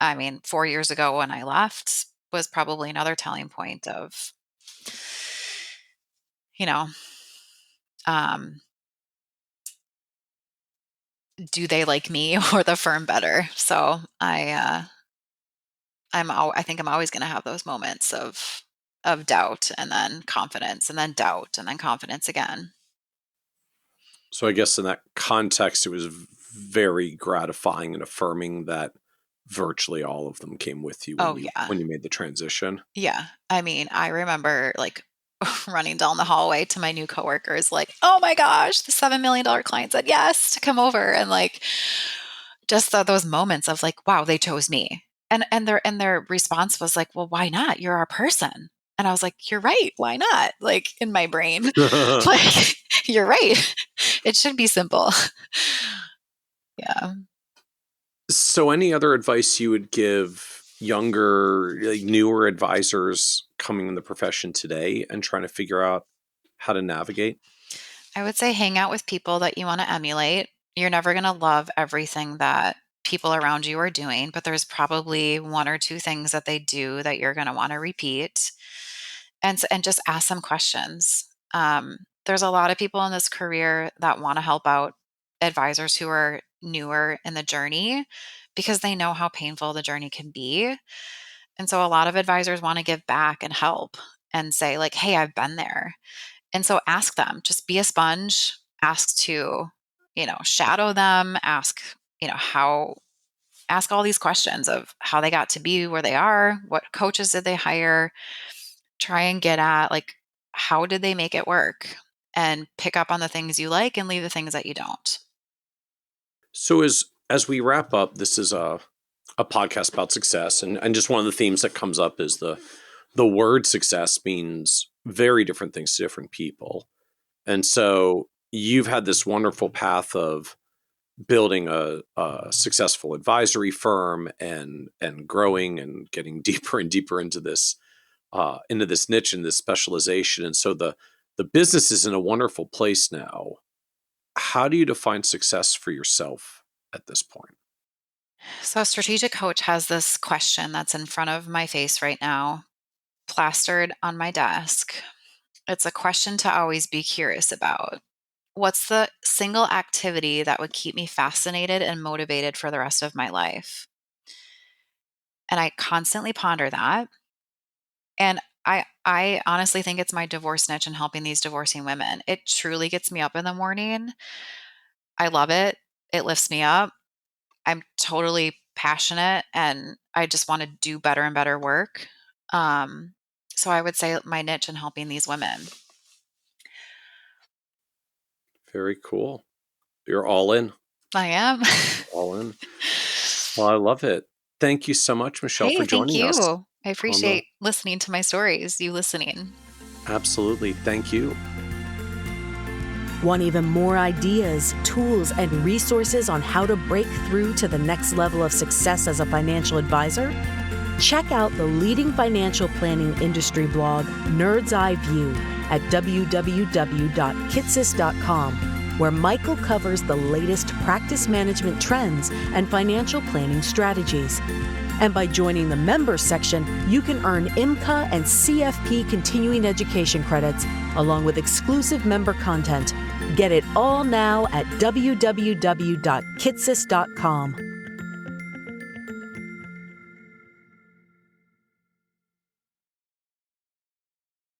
4 years ago when I left was probably another telling point of, you know, um, do they like me or the firm better? So I think I'm always going to have those moments of doubt and then confidence and then doubt and then confidence again. So I guess in that context, it was very gratifying and affirming that virtually all of them came with you when you made the transition. Yeah. I remember like running down the hallway to my new coworkers, like, oh my gosh, the $7 million client said yes to come over. And like, just those moments of like, wow, they chose me. And their response was like, well, why not? You're our person. And I was like, you're right. Why not? Like in my brain, like, you're right. It should be simple. Yeah. So any other advice you would give younger, like newer advisors coming in the profession today and trying to figure out how to navigate? I would say hang out with people that you want to emulate. You're never going to love everything that people around you are doing, but there's probably one or two things that they do that you're going to want to repeat, and just ask them questions. There's a lot of people in this career that want to help out advisors who are newer in the journey because they know how painful the journey can be. And so a lot of advisors want to give back and help and say like, hey, I've been there. And so ask them, just be a sponge, ask to, shadow them, ask all these questions of how they got to be where they are, what coaches did they hire, try and get at like, how did they make it work, and pick up on the things you like and leave the things that you don't. So as we wrap up, this is a podcast about success, and just one of the themes that comes up is the word success means very different things to different people. And so you've had this wonderful path of building a successful advisory firm and growing and getting deeper and deeper into this niche and this specialization. And so the business is in a wonderful place now. How do you define success for yourself at this point? So Strategic Coach has this question that's in front of my face right now, plastered on my desk. It's a question to always be curious about. What's the single activity that would keep me fascinated and motivated for the rest of my life? And I constantly ponder that. And I honestly think it's my divorce niche and helping these divorcing women. It truly gets me up in the morning. I love it. It lifts me up. I'm totally passionate and I just want to do better and better work. So I would say my niche in helping these women. Very cool. You're all in. I am. All in. Well, I love it. Thank you so much, Michelle, for joining us. Thank you. I appreciate listening to my stories, you listening. Absolutely. Thank you. Want even more ideas, tools, and resources on how to break through to the next level of success as a financial advisor? Check out the leading financial planning industry blog, Nerd's Eye View, at www.kitsis.com, where Michael covers the latest practice management trends and financial planning strategies. And by joining the members section, you can earn IMCA and CFP continuing education credits, along with exclusive member content. Get it all now at www.kitsis.com.